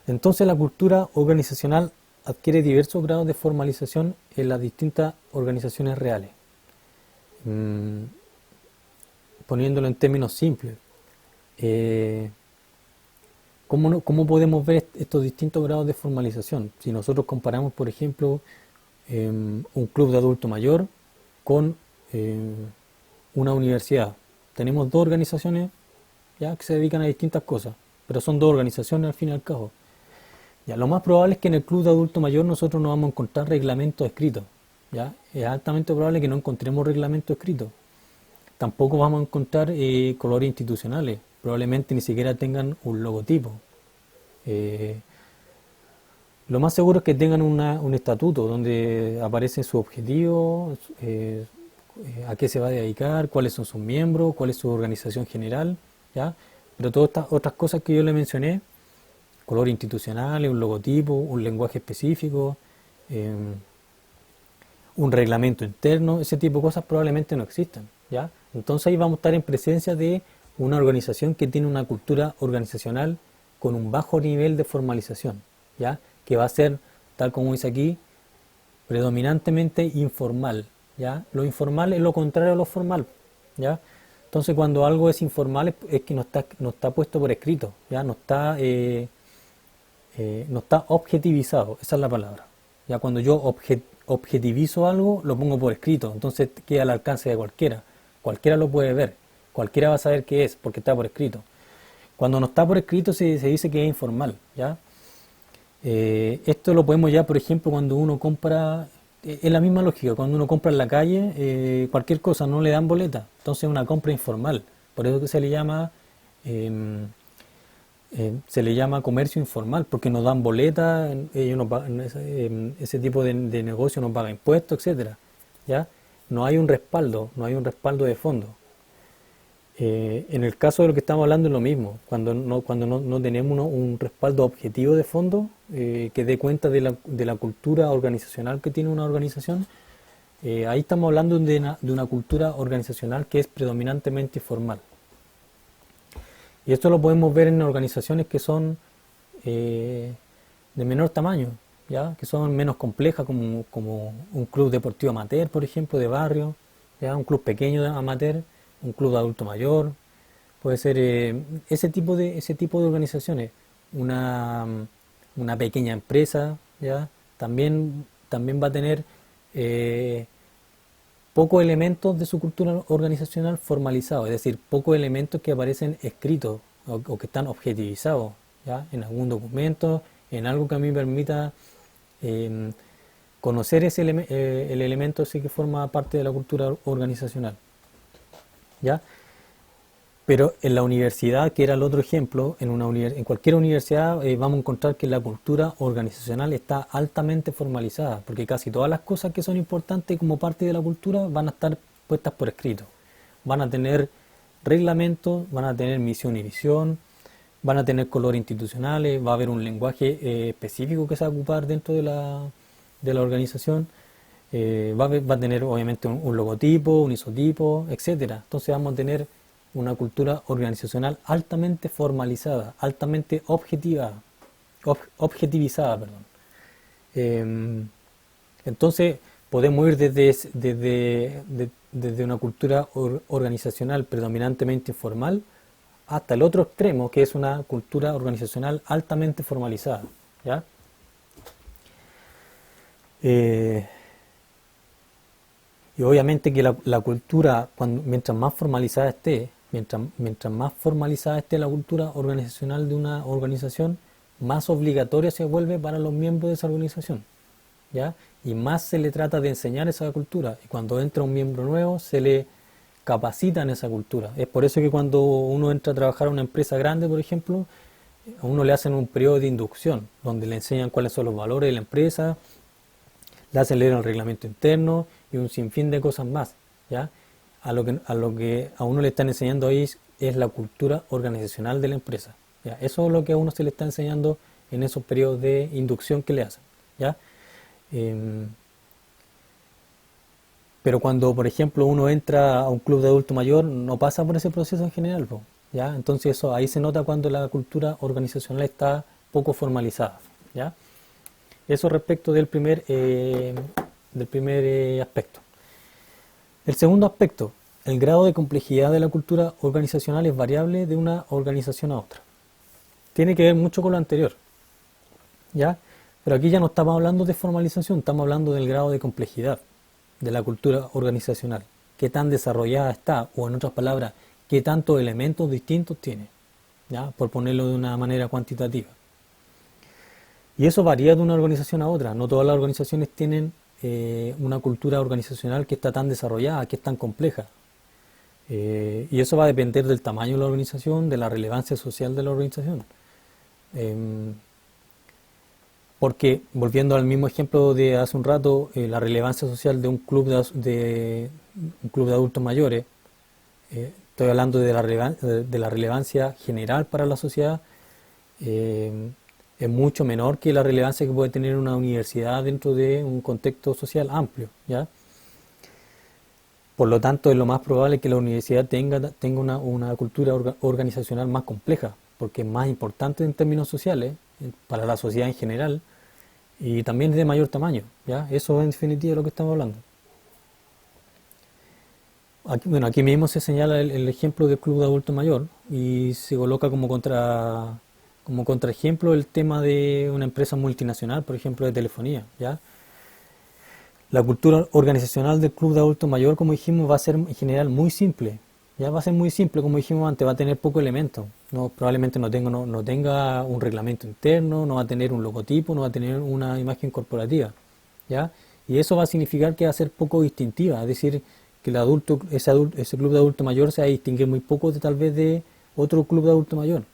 Entonces la cultura organizacional adquiere diversos grados de formalización en las distintas organizaciones reales. Poniéndolo en términos simples, ¿cómo podemos ver estos distintos grados de formalización? Si nosotros comparamos, por ejemplo, un club de adulto mayor con una universidad, Tenemos dos organizaciones ya que se dedican a distintas cosas, pero son dos organizaciones al fin y al cabo. Ya, lo más probable es que en el club de adulto mayor nosotros no vamos a encontrar reglamentos escritos. ¿Ya? Es altamente probable que no encontremos reglamentos escritos. Tampoco vamos a encontrar colores institucionales. Probablemente ni siquiera tengan un logotipo. Eh, lo más seguro es que tengan un estatuto donde aparecen sus objetivos, a qué se va a dedicar, cuáles son sus miembros, cuál es su organización general, ¿ya? Pero todas estas otras cosas que yo le mencioné, colores institucionales, un logotipo, un lenguaje específico, eh, un reglamento interno, ese tipo de cosas probablemente no existan, ¿ya? Entonces ahí vamos a estar en presencia de una organización que tiene una cultura organizacional con un bajo nivel de formalización, ¿ya? Que va a ser, tal como dice aquí, predominantemente informal, ¿ya? Lo informal es lo contrario a lo formal, ¿ya? Entonces cuando algo es informal es que no está puesto por escrito, ¿ya? No está objetivizado, esa es la palabra. Ya cuando yo objetivizo algo, lo pongo por escrito, entonces queda al alcance de cualquiera. Cualquiera lo puede ver, cualquiera va a saber qué es, porque está por escrito. Cuando no está por escrito se dice que es informal, ¿ya? Esto lo podemos ya, por ejemplo, cuando uno compra, es la misma lógica, cuando uno compra en la calle, cualquier cosa no le dan boleta, entonces es una compra informal, por eso que em, se le llama comercio informal, porque nos dan boleta, ellos no pagan, ese tipo de negocio no paga impuestos, etcétera, ¿ya? No hay un respaldo, no hay un respaldo de fondo. En el caso de lo que estamos hablando es lo mismo, cuando no tenemos un respaldo objetivo de fondo que dé cuenta de la cultura organizacional que tiene una organización, ahí estamos hablando de una cultura organizacional que es predominantemente formal. Y esto lo podemos ver en organizaciones que son de menor tamaño, ¿ya? Que son menos complejas, como un club deportivo amateur, por ejemplo, de barrio, ¿ya? Un club pequeño de amateur, un club de adulto mayor, puede ser ese tipo de organizaciones, una, una pequeña empresa, ¿ya? También va a tener eh, pocos elementos de su cultura organizacional formalizados, es decir, pocos elementos que aparecen escritos o que están objetivizados, ¿ya? En algún documento, en algo que a mí me permita eh, conocer el elemento ese que forma parte de la cultura organizacional, ¿ya? Pero en la universidad, que era el otro ejemplo, en cualquier universidad vamos a encontrar que la cultura organizacional está altamente formalizada, porque casi todas las cosas que son importantes como parte de la cultura van a estar puestas por escrito. Van a tener reglamentos, van a tener misión y visión, van a tener colores institucionales, va a haber un lenguaje específico que se va a ocupar dentro de la organización, va a tener obviamente un logotipo, un isotipo, etcétera. Entonces vamos a tener una cultura organizacional altamente formalizada, altamente objetivizada, perdón. Entonces podemos ir desde una cultura organizacional predominantemente informal hasta el otro extremo, que es una cultura organizacional altamente formalizada, ¿ya? Eh, y obviamente que la cultura, mientras más formalizada esté, mientras más formalizada esté la cultura organizacional de una organización, más obligatoria se vuelve para los miembros de esa organización, ¿ya? Y más se le trata de enseñar esa cultura. Y cuando entra un miembro nuevo, se le capacita en esa cultura. Es por eso que cuando uno entra a trabajar a una empresa grande, por ejemplo, a uno le hacen un periodo de inducción, donde le enseñan cuáles son los valores de la empresa, le hacen leer el reglamento interno y un sinfín de cosas más, ¿ya? A lo que a uno le están enseñando ahí es la cultura organizacional de la empresa, ¿ya? Eso es lo que a uno se le está enseñando en esos periodos de inducción que le hacen, ¿ya? Pero cuando, por ejemplo, uno entra a un club de adulto mayor, no pasa por ese proceso en general, ¿ya? Entonces eso ahí se nota cuando la cultura organizacional está poco formalizada, ¿ya? Eso respecto del primer aspecto. El segundo aspecto, el grado de complejidad de la cultura organizacional es variable de una organización a otra. Tiene que ver mucho con lo anterior, ¿ya? Pero aquí ya no estamos hablando de formalización, estamos hablando del grado de complejidad de la cultura organizacional. Qué tan desarrollada está, o en otras palabras, qué tantos elementos distintos tiene, ¿ya? Por ponerlo de una manera cuantitativa. Y eso varía de una organización a otra. No todas las organizaciones tienen una cultura organizacional que está tan desarrollada, que es tan compleja. Y eso va a depender del tamaño de la organización, de la relevancia social de la organización. Porque, volviendo al mismo ejemplo de hace un rato, la relevancia social de un club un club de adultos mayores, estoy hablando de la relevancia general para la sociedad, es mucho menor que la relevancia que puede tener una universidad dentro de un contexto social amplio, ¿ya? Por lo tanto, es lo más probable que la universidad tenga una cultura organizacional más compleja, porque es más importante en términos sociales, para la sociedad en general, y también es de mayor tamaño, ¿ya? Eso es en definitiva lo que estamos hablando. Aquí mismo se señala el ejemplo del club de adulto mayor y se coloca como contraejemplo el tema de una empresa multinacional, por ejemplo, de telefonía, ¿ya? La cultura organizacional del club de adulto mayor, como dijimos, va a ser en general muy simple. Ya va a ser muy simple, como dijimos antes, va a tener pocos elementos. Probablemente no tenga un reglamento interno, no va a tener un logotipo, no va a tener una imagen corporativa, ¿ya? Y eso va a significar que va a ser poco distintiva, es decir, que ese club de adulto mayor se va a distinguir muy poco tal vez de otro club de adulto mayor,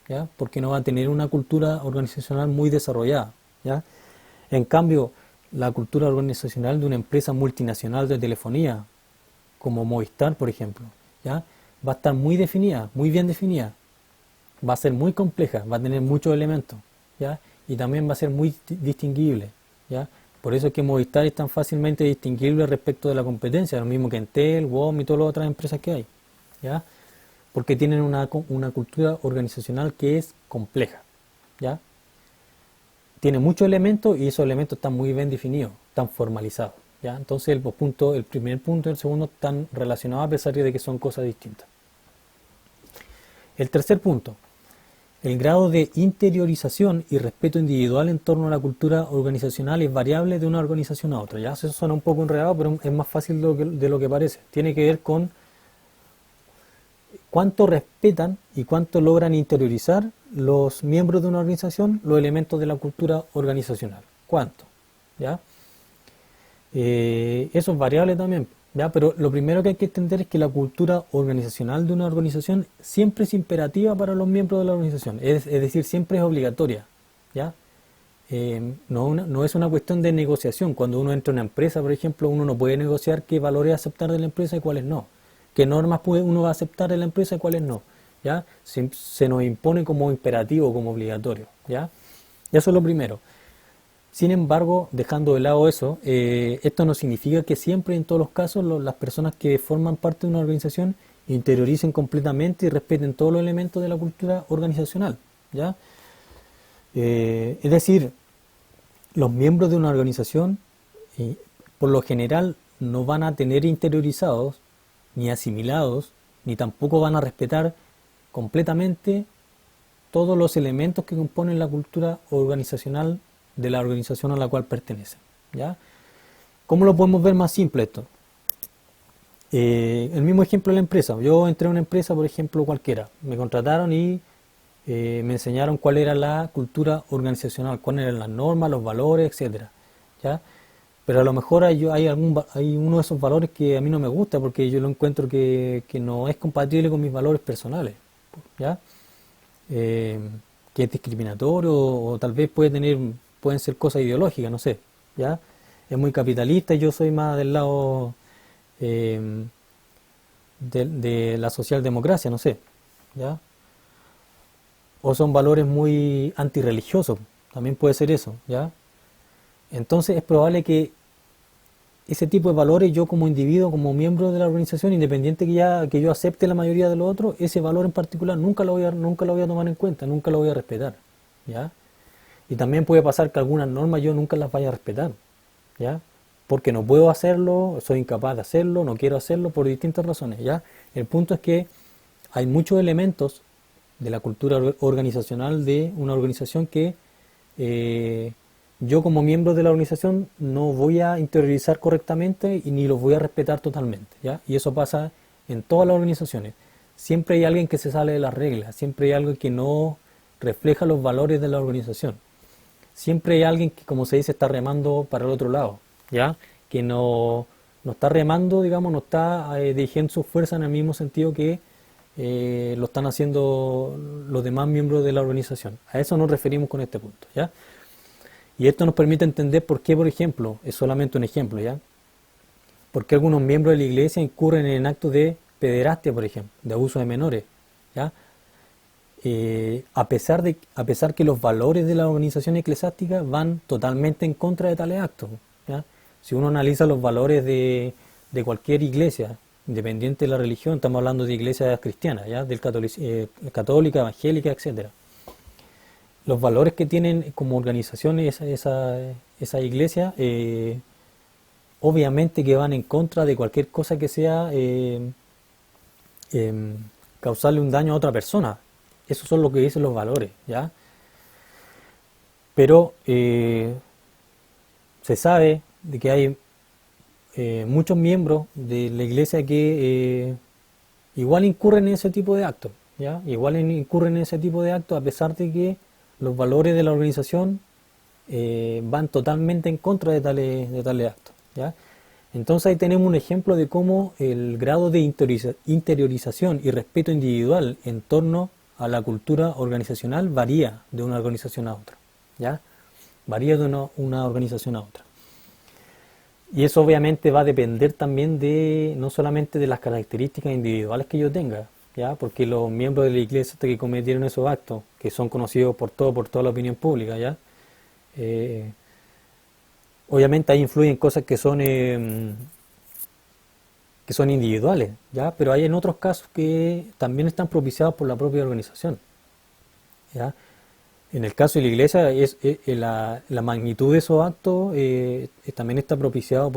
¿ya? Porque no va a tener una cultura organizacional muy desarrollada, ¿ya? En cambio, la cultura organizacional de una empresa multinacional de telefonía, como Movistar, por ejemplo, ¿ya? Va a estar muy definida, muy bien definida. Va a ser muy compleja, va a tener muchos elementos, ¿ya? Y también va a ser muy distinguible, ¿ya? Por eso es que Movistar es tan fácilmente distinguible respecto de la competencia, lo mismo que Entel, WOM y todas las otras empresas que hay, ¿ya? Porque tienen una cultura organizacional que es compleja, ¿ya? Tiene muchos elementos y esos elementos están muy bien definidos, están formalizados, ¿ya? Entonces el primer punto y el segundo están relacionados a pesar de que son cosas distintas. El tercer punto, el grado de interiorización y respeto individual en torno a la cultura organizacional es variable de una organización a otra, ¿ya? Eso suena un poco enredado, pero es más fácil de lo que parece. Tiene que ver con cuánto respetan y cuánto logran interiorizar los miembros de una organización los elementos de la cultura organizacional. ¿Cuánto? ¿Ya? Eso es variable también, ¿ya? Pero lo primero que hay que entender es que la cultura organizacional de una organización siempre es imperativa para los miembros de la organización, es decir, siempre es obligatoria, ¿ya? No es una cuestión de negociación. Cuando uno entra a una empresa, por ejemplo, uno no puede negociar qué valores aceptar de la empresa y cuáles no, qué normas uno va a aceptar de la empresa y cuáles no, ¿ya? Se nos impone como imperativo, como obligatorio, ¿ya? Eso es lo primero. Sin embargo, dejando de lado eso, esto no significa que siempre, en todos los casos, las personas que forman parte de una organización interioricen completamente y respeten todos los elementos de la cultura organizacional, ¿ya? Es decir, los miembros de una organización, por lo general, no van a tener interiorizados, ni asimilados, ni tampoco van a respetar completamente todos los elementos que componen la cultura organizacional de la organización a la cual pertenecen, ¿ya? ¿Cómo lo podemos ver más simple esto? El mismo ejemplo de la empresa. Yo entré a una empresa, por ejemplo, cualquiera. Me contrataron y me enseñaron cuál era la cultura organizacional, cuáles eran las normas, los valores, etcétera, ¿ya? Pero a lo mejor hay uno de esos valores que a mí no me gusta porque yo lo encuentro que no es compatible con mis valores personales, ¿ya? Que es discriminatorio o tal vez pueden ser cosas ideológicas, no sé, ¿ya? Es muy capitalista y yo soy más del lado de la socialdemocracia, no sé, ¿ya? O son valores muy antirreligiosos, también puede ser eso, ¿ya? Entonces es probable que ese tipo de valores yo como individuo, como miembro de la organización, independiente que yo acepte la mayoría de los otros, ese valor en particular nunca lo voy a tomar en cuenta, nunca lo voy a respetar, ¿ya? Y también puede pasar que algunas normas yo nunca las vaya a respetar, ¿ya? Porque no puedo hacerlo, soy incapaz de hacerlo, no quiero hacerlo por distintas razones, ¿ya? El punto es que hay muchos elementos de la cultura organizacional de una organización que yo como miembro de la organización no voy a interiorizar correctamente y ni los voy a respetar totalmente, ¿ya? Y eso pasa en todas las organizaciones. siempre hay alguien que se sale de las reglas, siempre hay algo que no refleja los valores de la organización. Siempre hay alguien que, como se dice, está remando para el otro lado, ¿ya? Que no está remando, digamos, no está dirigiendo sus fuerzas en el mismo sentido que lo están haciendo los demás miembros de la organización. A eso nos referimos con este punto, ¿ya? Y esto nos permite entender por qué, por ejemplo, es solamente un ejemplo, ¿ya? Por qué algunos miembros de la iglesia incurren en actos de pederastia, por ejemplo, de abuso de menores, ¿ya? A pesar que los valores de la organización eclesiástica van totalmente en contra de tales actos, ¿ya? Si uno analiza los valores de cualquier iglesia, independiente de la religión, estamos hablando de iglesias cristianas, ¿ya? Católica, evangélica, etcétera. Los valores que tienen como organización esa iglesia, obviamente que van en contra de cualquier cosa que sea causarle un daño a otra persona. Esos son lo que dicen los valores, ¿ya? Pero se sabe de que hay muchos miembros de la iglesia que igual incurren en ese tipo de actos, ¿ya? Igual incurren en ese tipo de actos a pesar de que los valores de la organización van totalmente en contra de tales actos, ¿ya? Entonces ahí tenemos un ejemplo de cómo el grado de interiorización y respeto individual en torno a la cultura organizacional varía de una organización a otra, ¿ya? Varía de una organización a otra. Y eso obviamente va a depender también de no solamente de las características individuales que yo tenga, ¿ya? Porque los miembros de la iglesia que cometieron esos actos, que son conocidos por toda la opinión pública, ¿ya? Obviamente ahí influyen cosas que son individuales, ¿ya? Pero hay en otros casos que también están propiciados por la propia organización, ¿ya? En el caso de la iglesia, la magnitud de esos actos también está propiciado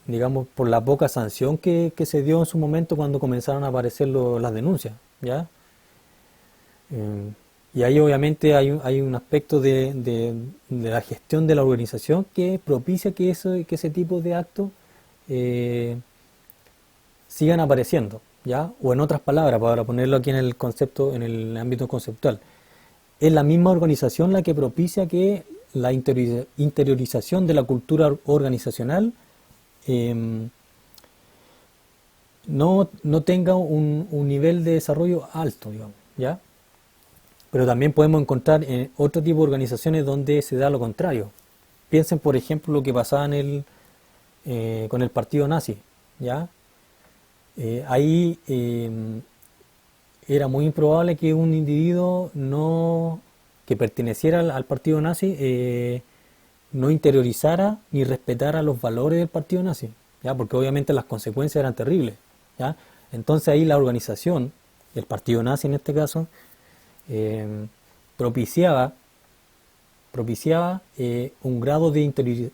digamos, por la poca sanción que se dio en su momento cuando comenzaron a aparecer las denuncias, ¿ya? Y ahí obviamente hay un aspecto de la gestión de la organización que propicia que ese tipo de actos sigan apareciendo, ¿ya? O en otras palabras, para ponerlo aquí en el concepto, en el ámbito conceptual, es la misma organización la que propicia que la interiorización de la cultura organizacional no tenga un nivel de desarrollo alto, digamos, ¿ya? Pero también podemos encontrar en otro tipo de organizaciones donde se da lo contrario. Piensen, por ejemplo, lo que pasaba con el partido nazi, ¿ya? Ahí era muy improbable que un individuo que perteneciera al partido nazi no interiorizara ni respetara los valores del partido nazi, ¿ya? Porque obviamente las consecuencias eran terribles, ¿ya? Entonces ahí la organización, el partido nazi en este caso, propiciaba un grado de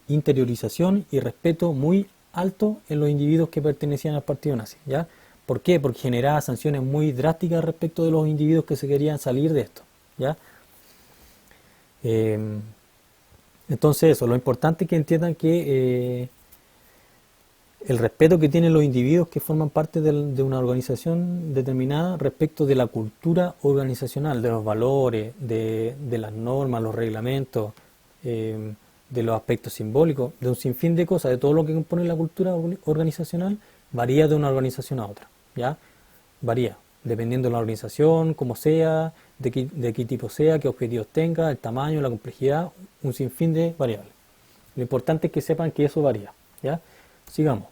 interiorización y respeto muy alto en los individuos que pertenecían al partido nazi, ¿ya? ¿Por qué? Porque generaba sanciones muy drásticas respecto de los individuos que se querían salir de esto, ¿ya? Entonces eso, lo importante es que entiendan que el respeto que tienen los individuos que forman parte de una organización determinada respecto de la cultura organizacional, de los valores, de las normas, los reglamentos, de los aspectos simbólicos, de un sinfín de cosas, de todo lo que compone la cultura organizacional, varía de una organización a otra, ¿ya? Varía, dependiendo de la organización, cómo sea, de qué tipo sea, qué objetivos tenga, el tamaño, la complejidad, un sinfín de variables. Lo importante es que sepan que eso varía, ¿ya? Sigamos.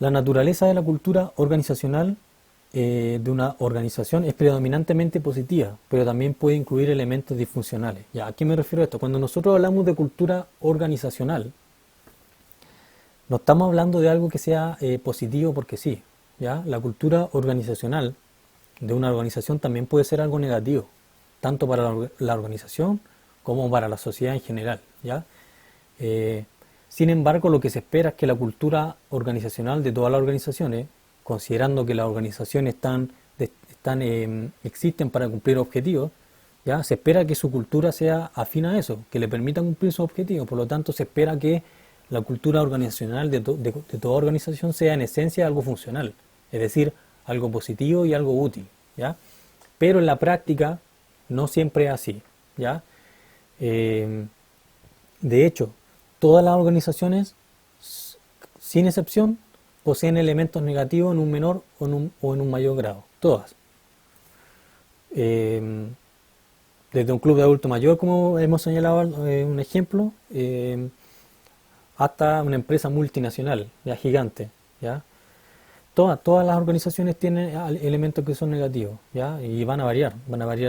La naturaleza de la cultura organizacional de una organización es predominantemente positiva, pero también puede incluir elementos disfuncionales. ¿Ya? ¿A qué me refiero a esto? Cuando nosotros hablamos de cultura organizacional, no estamos hablando de algo que sea positivo porque sí, ¿ya? La cultura organizacional de una organización también puede ser algo negativo, tanto para la organización como para la sociedad en general, ¿ya? Sin embargo, lo que se espera es que la cultura organizacional de todas las organizaciones, considerando que las organizaciones existen para cumplir objetivos, ¿ya? Se espera que su cultura sea afín a eso, que le permita cumplir sus objetivos. Por lo tanto, se espera que la cultura organizacional de toda organización sea en esencia algo funcional, es decir, algo positivo y algo útil, ¿ya? Pero en la práctica no siempre es así, ¿ya? Eh, de hecho, todas las organizaciones, sin excepción, poseen elementos negativos en un menor o en un mayor grado, todas. Eh, Desde un club de adulto mayor, como hemos señalado un ejemplo, hasta una empresa multinacional, ya gigante, ¿ya? Todas las organizaciones tienen elementos que son negativos, ¿ya? Y van a variar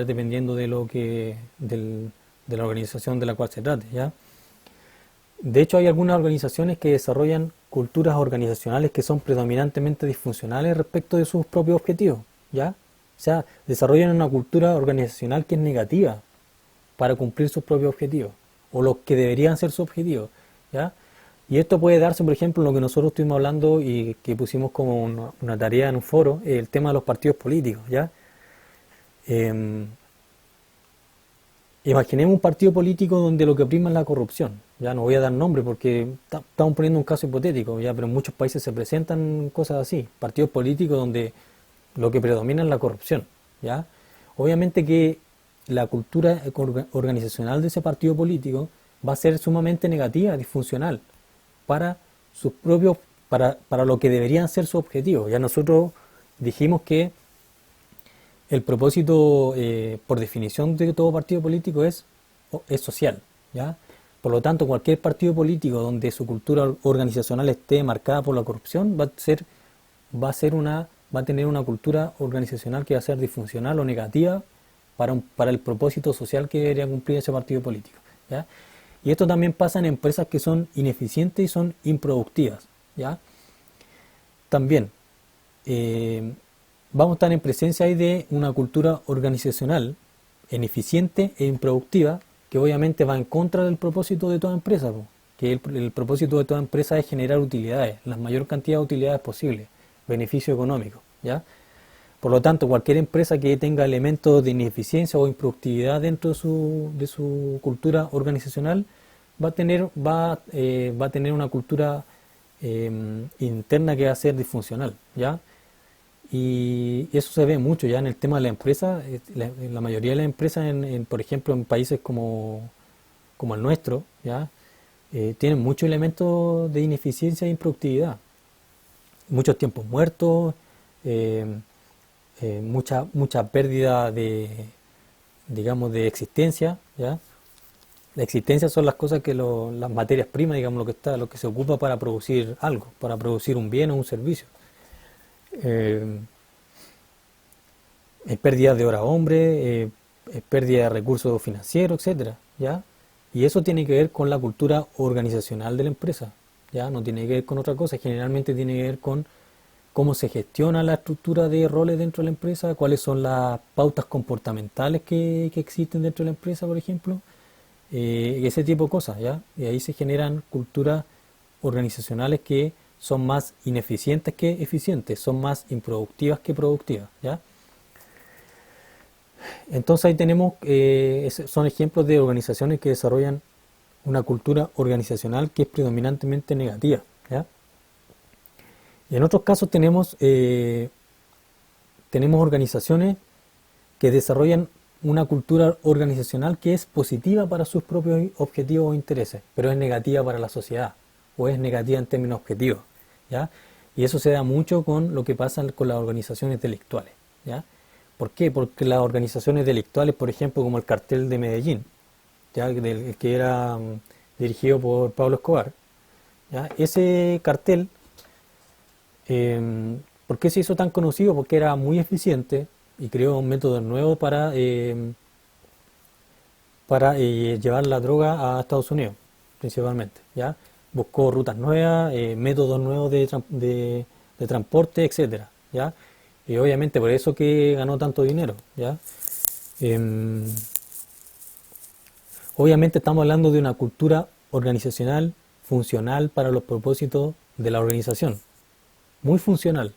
dependiendo de la organización de la cual se trate, ¿ya? De hecho, hay algunas organizaciones que desarrollan culturas organizacionales que son predominantemente disfuncionales respecto de sus propios objetivos, ¿ya? O sea, desarrollan una cultura organizacional que es negativa para cumplir sus propios objetivos, o los que deberían ser sus objetivos, ¿ya? Y esto puede darse, por ejemplo, en lo que nosotros estuvimos hablando y que pusimos como una tarea en un foro, el tema de los partidos políticos, ¿ya? Eh, Imaginemos un partido político donde lo que prima es la corrupción. Ya no voy a dar nombre porque estamos poniendo un caso hipotético, ya, pero en muchos países se presentan cosas así, partidos políticos donde lo que predomina es la corrupción, ¿ya? Obviamente que la cultura organizacional de ese partido político va a ser sumamente negativa, disfuncional, para sus propios, para lo que deberían ser sus objetivos. Ya nosotros dijimos que el propósito, por definición de todo partido político, es social, ¿ya? Por lo tanto, cualquier partido político donde su cultura organizacional esté marcada por la corrupción va a tener una cultura organizacional que va a ser disfuncional o negativa para el propósito social que debería cumplir ese partido político, ¿ya? Y esto también pasa en empresas que son ineficientes y son improductivas, ¿ya? También, eh, vamos a estar en presencia ahí de una cultura organizacional ineficiente e improductiva que obviamente va en contra del propósito de toda empresa, que el propósito de toda empresa es generar utilidades, la mayor cantidad de utilidades posible, beneficio económico, ¿ya? Por lo tanto, cualquier empresa que tenga elementos de ineficiencia o improductividad dentro de su cultura organizacional va a tener una cultura interna que va a ser disfuncional, ¿ya? Y eso se ve mucho ya en el tema de la empresa. La mayoría de las empresas, por ejemplo, en países como el nuestro, ¿ya? Tienen muchos elementos de ineficiencia e muchos tiempos muertos, eh, mucha pérdida digamos, de existencia, ¿ya? La existencia son las cosas las materias primas, digamos, lo que se ocupa para producir algo, para producir un bien o un servicio. Eh, pérdida de hora hombre, pérdida de recursos financieros, etcétera, ¿ya? Y eso tiene que ver con la cultura organizacional de la empresa, ¿ya? No tiene que ver con otra cosa, generalmente tiene que ver con cómo se gestiona la estructura de roles dentro de la empresa, cuáles son las pautas comportamentales que existen dentro de la empresa, por ejemplo, ese tipo de cosas, ¿ya? Y ahí se generan culturas organizacionales que son más ineficientes que eficientes, son más improductivas que productivas, ¿ya? Entonces ahí tenemos, son ejemplos de organizaciones que desarrollan una cultura organizacional que es predominantemente negativa, ¿ya? Y en otros casos tenemos organizaciones que desarrollan una cultura organizacional que es positiva para sus propios objetivos o intereses, pero es negativa para la sociedad, o es negativa en términos objetivos, ¿ya? Y eso se da mucho con lo que pasa con las organizaciones delictuales, ¿ya? ¿Por qué? Porque las organizaciones delictuales, por ejemplo, como el cartel de Medellín, ¿ya? Que era dirigido por Pablo Escobar, ¿ya? Ese cartel, ¿por qué se hizo tan conocido? Porque era muy eficiente y creó un método nuevo para llevar la droga a Estados Unidos, principalmente, ¿ya? Buscó rutas nuevas, métodos nuevos de transporte, etcétera, ¿ya? Y obviamente por eso que ganó tanto dinero, ¿ya? Em, Obviamente estamos hablando de una cultura organizacional funcional para los propósitos de la organización, muy funcional,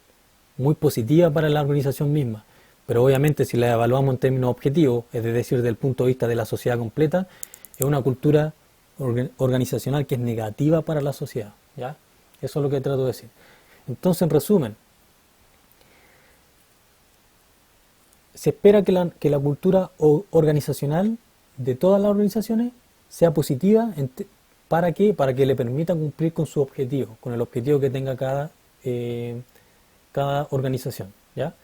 muy positiva para la organización misma, pero obviamente si la evaluamos en términos objetivos, es decir, desde el punto de vista de la sociedad completa, es una cultura organizacional que es negativa para la sociedad, ¿ya? Eso es lo que trato de decir. Entonces, en resumen, se espera que la cultura organizacional de todas las organizaciones sea positiva. ¿Para qué? Para que le permita cumplir con su objetivo, con el objetivo que tenga cada organización, ¿ya?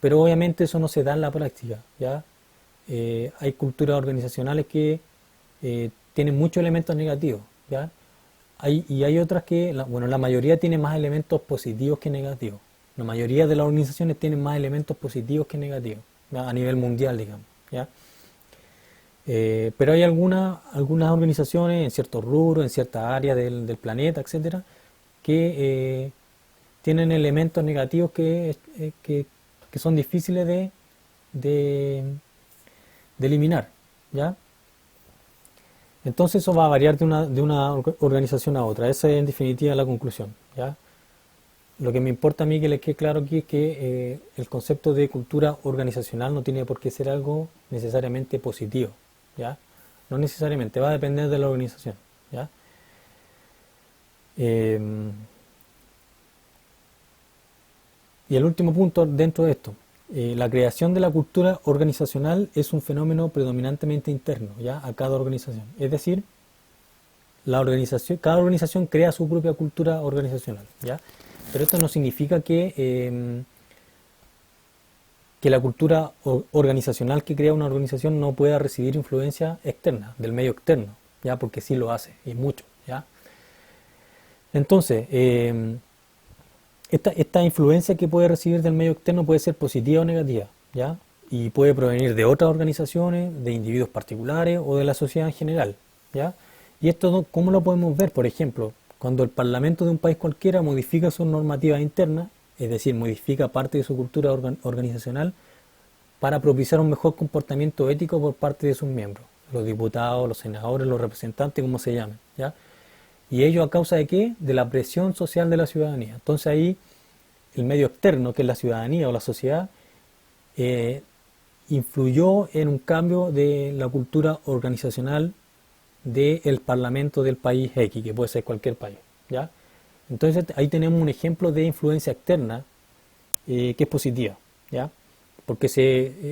Pero obviamente eso no se da en la práctica, ¿ya? Hay culturas organizacionales que tienen muchos elementos negativos, ¿ya? Y hay otras que, bueno, la mayoría tiene más elementos positivos que negativos. La mayoría de las organizaciones tienen más elementos positivos que negativos, ¿ya? A nivel mundial, digamos, ¿ya? Pero hay algunas organizaciones en ciertos rubros, en ciertas áreas del planeta, etcétera, que tienen elementos negativos que son difíciles de eliminar, ¿ya? Entonces eso va a variar de una organización a otra. Esa es en definitiva la conclusión, ¿ya? Lo que me importa a mí que les quede claro aquí es que el concepto de cultura organizacional no tiene por qué ser algo necesariamente positivo, ¿ya? No necesariamente, va a depender de la organización, ¿ya? Y el último punto dentro de esto, la creación de la cultura organizacional es un fenómeno predominantemente interno, ¿ya? A cada organización. Es decir, cada organización crea su propia cultura organizacional, ¿ya? Pero esto no significa que la cultura organizacional que crea una organización no pueda recibir influencia externa, del medio externo, ¿ya? Porque sí lo hace, y mucho, ¿ya? Entonces, esta influencia que puede recibir del medio externo puede ser positiva o negativa, ¿ya? Y puede provenir de otras organizaciones, de individuos particulares o de la sociedad en general, ¿ya? Y esto, ¿cómo lo podemos ver? Por ejemplo, cuando el Parlamento de un país cualquiera modifica sus normativas internas, es decir, modifica parte de su cultura organizacional para propiciar un mejor comportamiento ético por parte de sus miembros, los diputados, los senadores, los representantes, como se llamen, ¿ya? ¿Y ello a causa de qué? De la presión social de la ciudadanía. Entonces ahí el medio externo, que es la ciudadanía o la sociedad, influyó en un cambio de la cultura organizacional del Parlamento del país X, que puede ser cualquier país, ¿ya? Entonces ahí tenemos un ejemplo de influencia externa que es positiva, ¿ya? Porque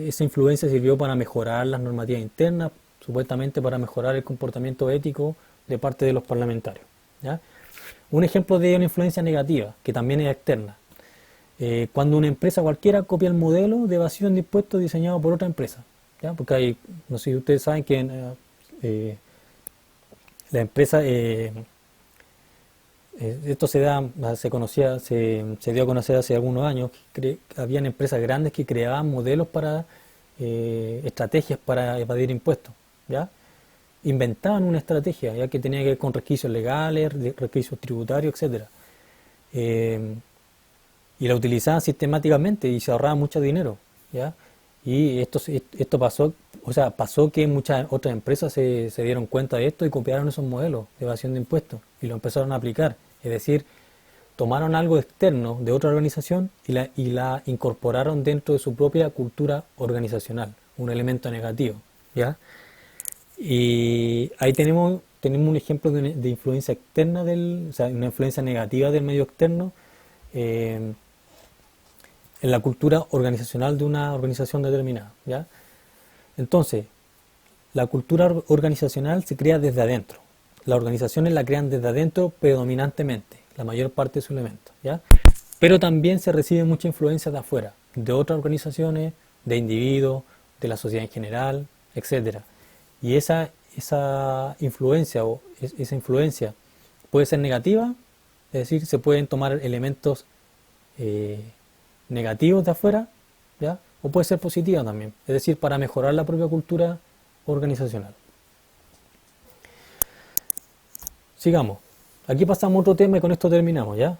esa influencia sirvió para mejorar las normativas internas, supuestamente para mejorar el comportamiento ético de parte de los parlamentarios, ¿ya? Un ejemplo de una influencia negativa, que también es externa, cuando una empresa cualquiera copia el modelo de evasión de impuestos diseñado por otra empresa, ¿ya? Porque hay, no sé si ustedes saben que la empresa, esto se dio a conocer hace algunos años, que habían empresas grandes que creaban modelos para estrategias para evadir impuestos, ¿ya? Inventaban una estrategia, ya que tenía que ver con resquicios legales, resquicios tributarios, etcétera, y la utilizaban sistemáticamente y se ahorraban mucho dinero, ¿ya? Y esto pasó que muchas otras empresas se dieron cuenta de esto y copiaron esos modelos de evasión de impuestos y lo empezaron a aplicar. Es decir, tomaron algo externo de otra organización y la incorporaron dentro de su propia cultura organizacional, un elemento negativo, ¿ya? Y ahí tenemos un ejemplo de influencia externa, o sea, una influencia negativa del medio externo en la cultura organizacional de una organización determinada, ¿ya? Entonces, la cultura organizacional se crea desde adentro. Las organizaciones la crean desde adentro predominantemente, la mayor parte de sus elementos, ¿ya? Pero también se recibe mucha influencia de afuera, de otras organizaciones, de individuos, de la sociedad en general, etcétera. Y esa influencia puede ser negativa, es decir, se pueden tomar elementos negativos de afuera, ¿ya? O puede ser positiva también, es decir, para mejorar la propia cultura organizacional. Sigamos. Aquí pasamos a otro tema y con esto terminamos, ¿ya?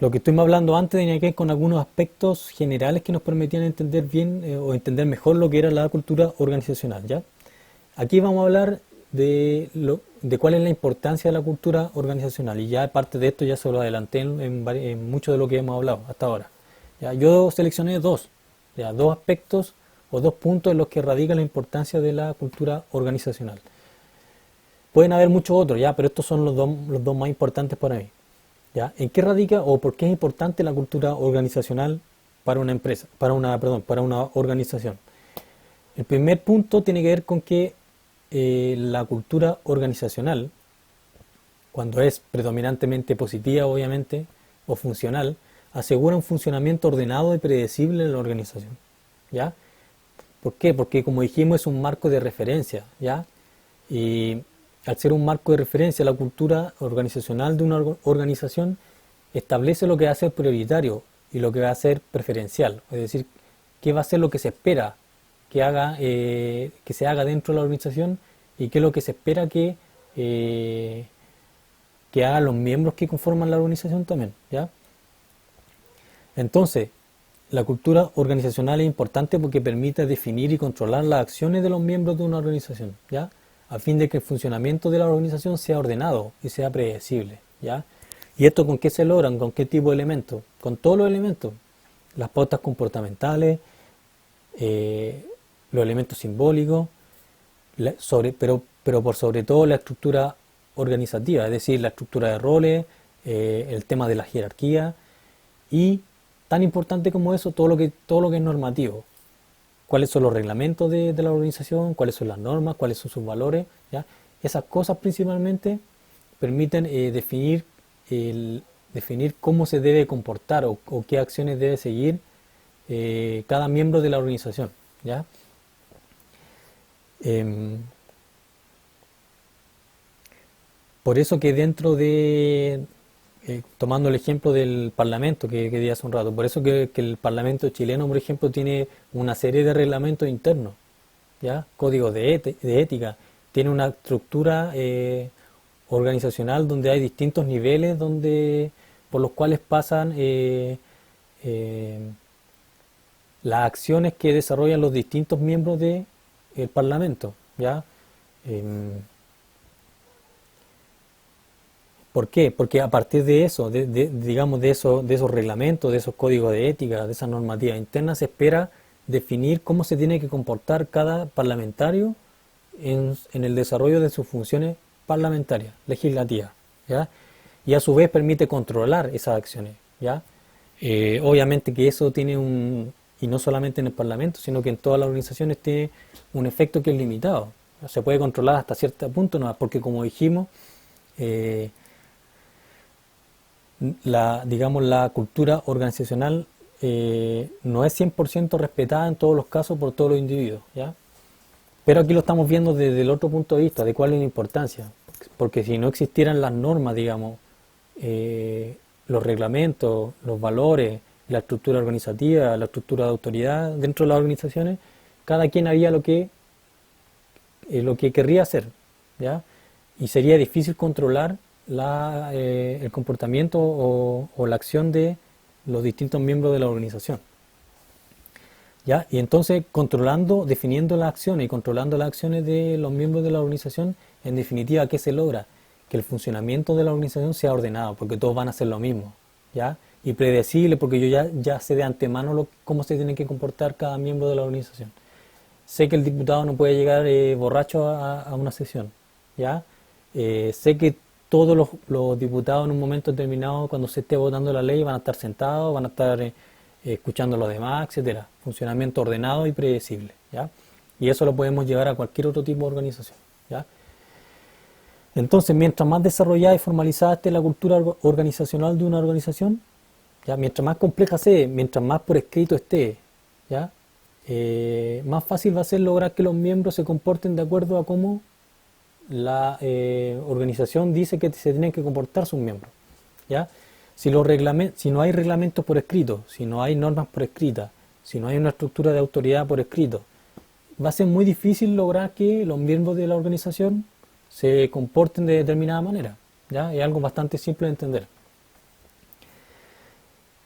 Lo que estuvimos hablando antes tenía que ver con algunos aspectos generales que nos permitían entender bien o entender mejor lo que era la cultura organizacional, ¿ya? Aquí vamos a hablar de cuál es la importancia de la cultura organizacional y ya parte de esto ya se lo adelanté en mucho de lo que hemos hablado hasta ahora, ¿ya? Yo seleccioné dos aspectos o dos puntos en los que radica la importancia de la cultura organizacional. Pueden haber muchos otros, ya, pero estos son los dos más importantes para mí. ¿Ya? ¿En qué radica o por qué es importante la cultura organizacional para una empresa, para una organización? El primer punto tiene que ver con que la cultura organizacional, cuando es predominantemente positiva, obviamente, o funcional, asegura un funcionamiento ordenado y predecible en la organización. ¿Ya? ¿Por qué? Porque, como dijimos, es un marco de referencia, ¿ya? Y al ser un marco de referencia, la cultura organizacional de una organización establece lo que va a ser prioritario y lo que va a ser preferencial, es decir, qué va a ser lo que se espera que se haga dentro de la organización y qué es lo que se espera que hagan los miembros que conforman la organización también, ¿ya? Entonces, la cultura organizacional es importante porque permite definir y controlar las acciones de los miembros de una organización, ¿ya? A fin de que el funcionamiento de la organización sea ordenado y sea predecible, ¿ya? ¿Y esto con qué se logran? ¿Con qué tipo de elementos? Con todos los elementos. Las pautas comportamentales, los elementos simbólicos, pero por sobre todo la estructura organizativa, es decir, la estructura de roles, el tema de la jerarquía y, tan importante como eso, todo lo que es normativo. Cuáles son los reglamentos de la organización, cuáles son las normas, cuáles son sus valores, ¿ya? Esas cosas principalmente permiten definir cómo se debe comportar o qué acciones debe seguir cada miembro de la organización, ¿ya? Por eso que dentro de, tomando el ejemplo del Parlamento que di hace un rato, por eso que el Parlamento chileno, por ejemplo, tiene una serie de reglamentos internos, ¿ya? Códigos de ética, tiene una estructura organizacional donde hay distintos niveles por los cuales pasan las acciones que desarrollan los distintos miembros del Parlamento, ¿ya? ¿Por qué? Porque a partir de eso, digamos de esos reglamentos, de esos códigos de ética, de esas normativas internas, se espera definir cómo se tiene que comportar cada parlamentario en el desarrollo de sus funciones parlamentarias, legislativas, ¿ya? Y a su vez permite controlar esas acciones, ¿ya? Obviamente que eso tiene y no solamente en el Parlamento, sino que en todas las organizaciones tiene un efecto que es limitado. Se puede controlar hasta cierto punto, ¿no? Porque como dijimos, la cultura organizacional no es 100% respetada en todos los casos por todos los individuos, ¿ya? Pero aquí lo estamos viendo desde el otro punto de vista, de cuál es la importancia. Porque si no existieran las normas, digamos, los reglamentos, los valores, la estructura organizativa, la estructura de autoridad dentro de las organizaciones, cada quien haría lo que querría hacer, ¿ya? Y sería difícil controlar el comportamiento o la acción de los distintos miembros de la organización, ¿ya? Y entonces definiendo las acciones y controlando las acciones de los miembros de la organización, en definitiva, ¿qué se logra? Que el funcionamiento de la organización sea ordenado, porque todos van a hacer lo mismo, ¿ya? Y predecible, porque yo ya sé de antemano cómo se tiene que comportar cada miembro de la organización. Sé que el diputado no puede llegar borracho a una sesión, ¿ya? Sé que todos los diputados en un momento determinado, cuando se esté votando la ley, van a estar sentados, van a estar escuchando a los demás, etcétera. Funcionamiento ordenado y predecible, ¿ya? Y eso lo podemos llevar a cualquier otro tipo de organización, ¿ya? Entonces, mientras más desarrollada y formalizada esté la cultura organizacional de una organización, ¿ya? Mientras más compleja sea, mientras más por escrito esté, ¿ya? Más fácil va a ser lograr que los miembros se comporten de acuerdo a cómo la organización dice que se tienen que comportar sus miembros, ¿ya? Si no hay reglamentos por escrito, si no hay normas por escrita, si no hay una estructura de autoridad por escrito, va a ser muy difícil lograr que los miembros de la organización se comporten de determinada manera, ¿ya? Es algo bastante simple de entender.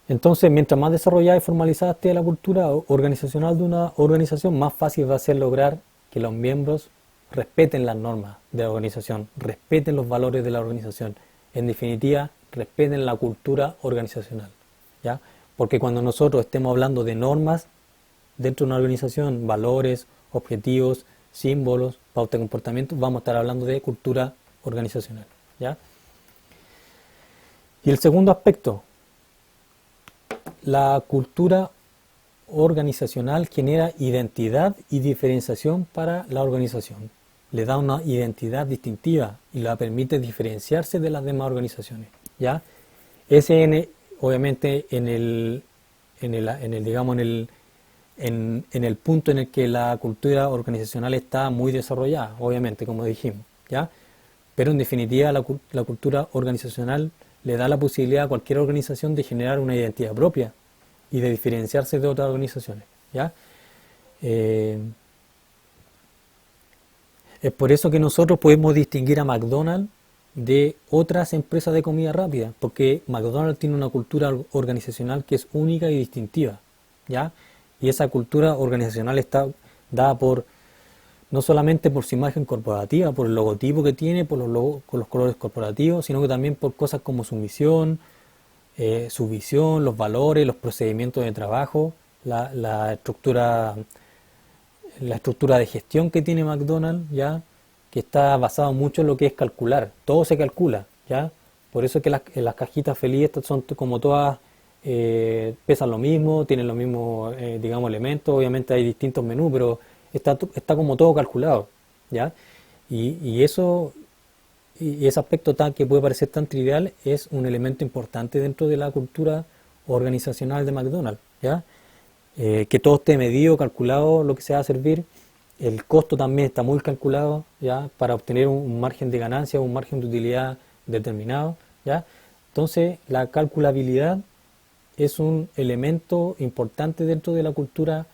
Entonces, mientras más desarrollada y formalizada esté la cultura organizacional de una organización, más fácil va a ser lograr que los miembros respeten las normas de la organización, respeten los valores de la organización, en definitiva, respeten la cultura organizacional, ¿ya? Porque cuando nosotros estemos hablando de normas dentro de una organización, valores, objetivos, símbolos, pauta de comportamiento, vamos a estar hablando de cultura organizacional, ¿ya? Y el segundo aspecto, la cultura organizacional genera identidad y diferenciación para la organización. Le da una identidad distintiva y la permite diferenciarse de las demás organizaciones, ¿ya? Obviamente digamos, en el punto en el que la cultura organizacional está muy desarrollada, obviamente, como dijimos, ¿ya? Pero en definitiva la cultura organizacional le da la posibilidad a cualquier organización de generar una identidad propia y de diferenciarse de otras organizaciones, ¿ya? Es por eso que nosotros podemos distinguir a McDonald's de otras empresas de comida rápida, porque McDonald's tiene una cultura organizacional que es única y distintiva, ¿ya? Y esa cultura organizacional está dada no solamente por su imagen corporativa, por el logotipo que tiene, por los colores corporativos, sino que también por cosas como su misión, su visión, los valores, los procedimientos de trabajo, la estructura de gestión que tiene McDonald's, ¿ya? Que está basado mucho en lo que es calcular. Todo se calcula, ¿ya? Por eso es que las cajitas felices son como todas, pesan lo mismo, tienen los mismos, digamos, elementos. Obviamente hay distintos menús, pero está como todo calculado, ¿ya? Y ese aspecto que puede parecer tan trivial es un elemento importante dentro de la cultura organizacional de McDonald's, ¿ya? Que todo esté medido, calculado, lo que se va a servir. El costo también está muy calculado, ¿ya? Para obtener un margen de ganancia, un margen de utilidad determinado, ¿ya? Entonces, la calculabilidad es un elemento importante dentro de la cultura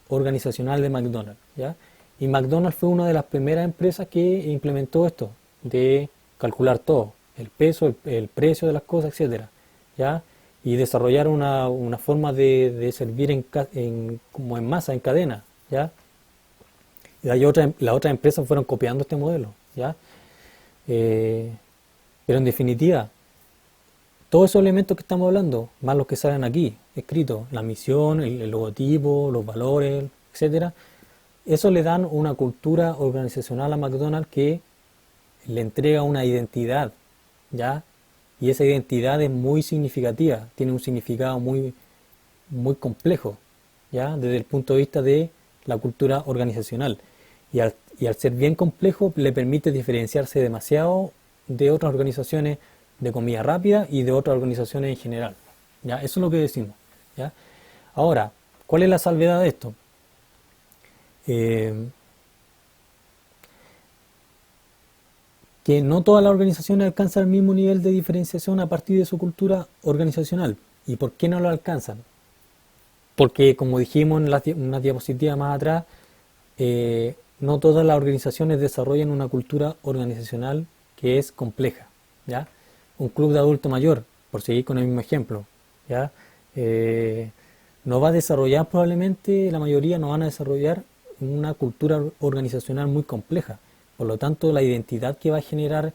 organizacional de McDonald's, ¿ya? Y McDonald's fue una de las primeras empresas que implementó esto, de calcular todo, el peso, el precio de las cosas, etcétera, ¿ya? Y desarrollar una forma de servir como en masa, en cadena, ¿ya? Y las otras empresas fueron copiando este modelo, ¿ya? Pero en definitiva, todos esos elementos que estamos hablando, más los que salen aquí, escritos, la misión, el logotipo, los valores, etcétera, eso le dan una cultura organizacional a McDonald's que le entrega una identidad, ¿ya? Y esa identidad es muy significativa, tiene un significado muy, muy complejo, ¿ya? Desde el punto de vista de la cultura organizacional. Y al ser bien complejo, le permite diferenciarse demasiado de otras organizaciones de comida rápida y de otras organizaciones en general, ¿ya? Eso es lo que decimos, ¿ya? Ahora, ¿cuál es la salvedad de esto? Que no todas las organizaciones alcanzan el mismo nivel de diferenciación a partir de su cultura organizacional. ¿Y por qué no lo alcanzan? Porque, como dijimos en una diapositiva más atrás, no todas las organizaciones desarrollan una cultura organizacional que es compleja, ¿ya? Un club de adulto mayor, por seguir con el mismo ejemplo, ¿ya? No va a desarrollar, probablemente la mayoría no van a desarrollar una cultura organizacional muy compleja. Por lo tanto, la identidad que va a generar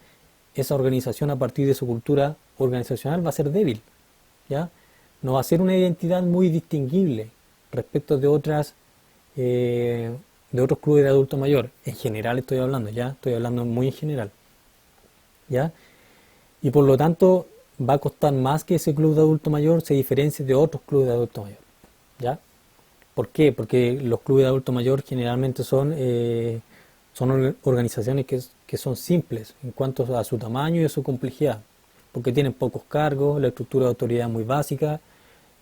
esa organización a partir de su cultura organizacional va a ser débil, ¿ya? No va a ser una identidad muy distinguible respecto de otros clubes de adulto mayor. En general estoy hablando, ¿ya? Estoy hablando muy en general, ¿ya? Y por lo tanto, va a costar más que ese club de adulto mayor se diferencie de otros clubes de adulto mayor, ¿ya? ¿Por qué? Porque los clubes de adulto mayor generalmente son organizaciones que son simples en cuanto a su tamaño y a su complejidad, porque tienen pocos cargos, la estructura de autoridad es muy básica,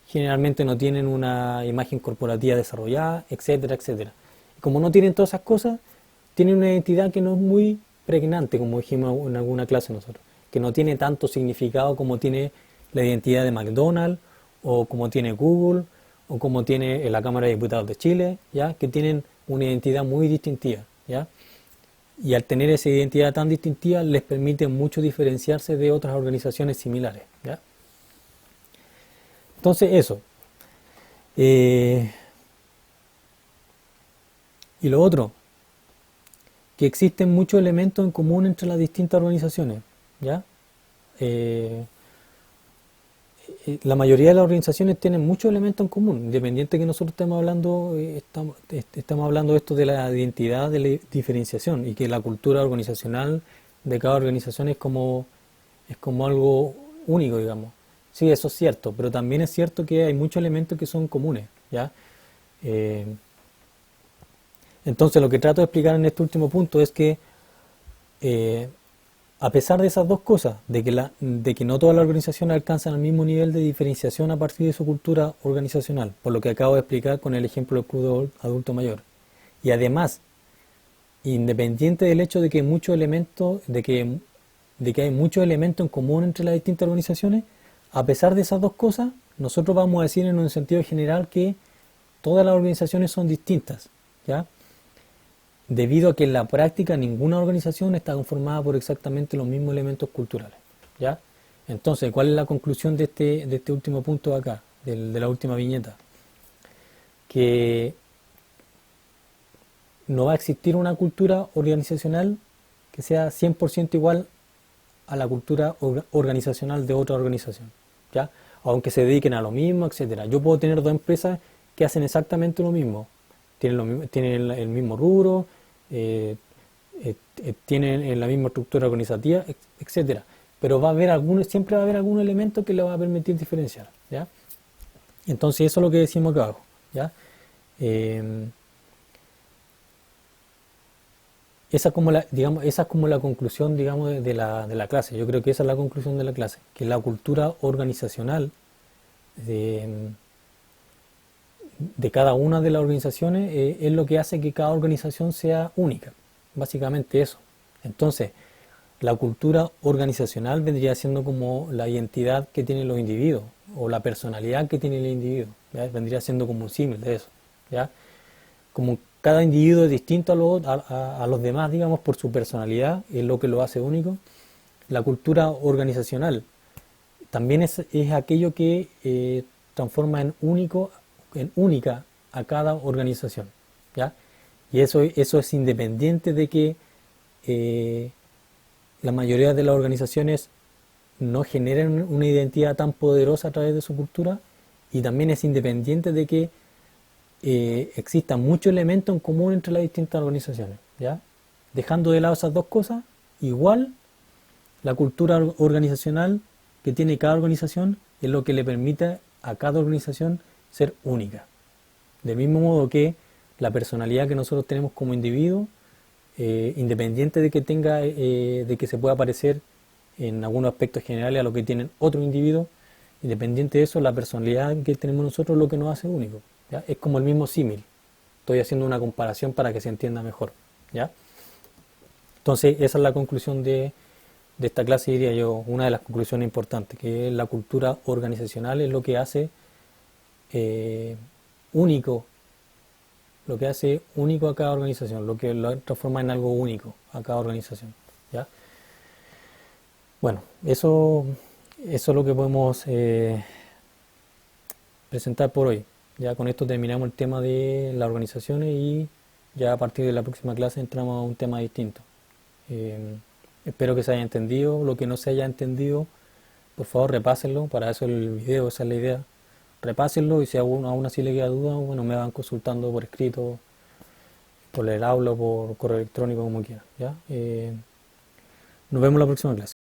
generalmente no tienen una imagen corporativa desarrollada, etcétera, etcétera. Y como no tienen todas esas cosas, tienen una identidad que no es muy pregnante, como dijimos en alguna clase nosotros, que no tiene tanto significado como tiene la identidad de McDonald's, o como tiene Google, o como tiene la Cámara de Diputados de Chile, ¿ya? Que tienen una identidad muy distintiva, ¿ya? Y al tener esa identidad tan distintiva les permite mucho diferenciarse de otras organizaciones similares, ¿ya? Entonces eso. Y lo otro, que existen muchos elementos en común entre las distintas organizaciones, ¿ya? la mayoría de las organizaciones tienen muchos elementos en común, independiente que nosotros estemos hablando, estamos hablando de esto de la identidad, de la diferenciación, y que la cultura organizacional de cada organización es como algo único, digamos. Sí, eso es cierto, pero también es cierto que hay muchos elementos que son comunes, ¿ya? Eh, entonces, lo que trato de explicar en este último punto es que eh, a pesar de esas dos cosas, de que no todas las organizaciones alcanzan el mismo nivel de diferenciación a partir de su cultura organizacional, por lo que acabo de explicar con el ejemplo del club adulto mayor, y además, independiente del hecho de que muchos elementos, de que hay muchos elementos en común entre las distintas organizaciones, a pesar de esas dos cosas, nosotros vamos a decir en un sentido general que todas las organizaciones son distintas, ¿ya? Debido a que en la práctica ninguna organización está conformada por exactamente los mismos elementos culturales, ¿ya? Entonces, ¿cuál es la conclusión de este último punto de acá, de la última viñeta? Que no va a existir una cultura organizacional que sea 100% igual a la cultura organizacional de otra organización, ¿ya? Aunque se dediquen a lo mismo, etcétera. Yo puedo tener dos empresas que hacen exactamente lo mismo, tienen el mismo rubro, eh, tienen la misma estructura organizativa, etcétera. Pero siempre va a haber algún elemento que le va a permitir diferenciar, ¿ya? Entonces eso es lo que decimos acá abajo, ¿ya? Eh, esa es como la conclusión, digamos, de la clase. Yo creo que esa es la conclusión de la clase, que la cultura organizacional de, de cada una de las organizaciones es lo que hace que cada organización sea única. Básicamente eso. Entonces, la cultura organizacional vendría siendo como la identidad que tienen los individuos o la personalidad que tiene el individuo, ¿ya? Vendría siendo como un símil de eso, ¿ya? Como cada individuo es distinto a los demás, digamos, por su personalidad, es lo que lo hace único. La cultura organizacional también es aquello que transforma en única a cada organización, ¿ya? Y eso es independiente de que eh, la mayoría de las organizaciones no generen una identidad tan poderosa a través de su cultura, y también es independiente de que existan muchos elementos en común entre las distintas organizaciones, ¿ya? Dejando de lado esas dos cosas, igual la cultura organizacional que tiene cada organización es lo que le permite a cada organización ser única. Del mismo modo que la personalidad que nosotros tenemos como individuo, independiente de que de que se pueda parecer en algunos aspectos generales a lo que tienen otros individuos, independiente de eso, la personalidad que tenemos nosotros es lo que nos hace único, ¿ya? Es como el mismo símil. Estoy haciendo una comparación para que se entienda mejor, ¿ya? Entonces, esa es la conclusión de esta clase, diría yo, una de las conclusiones importantes, que la cultura organizacional es lo que hace eh, único, lo que hace único a cada organización, lo que lo transforma en algo único a cada organización, ¿ya? Bueno, eso es lo que podemos presentar por hoy. Ya con esto terminamos el tema de las organizaciones y ya a partir de la próxima clase entramos a un tema distinto. Eh, Espero que se haya entendido. Lo que no se haya entendido, por favor repásenlo. Para eso el video, esa es la idea. Repásenlo y si aún así le queda duda, bueno, me van consultando por escrito, por el aula o por correo electrónico, como quieran, ¿ya? Nos vemos la próxima clase.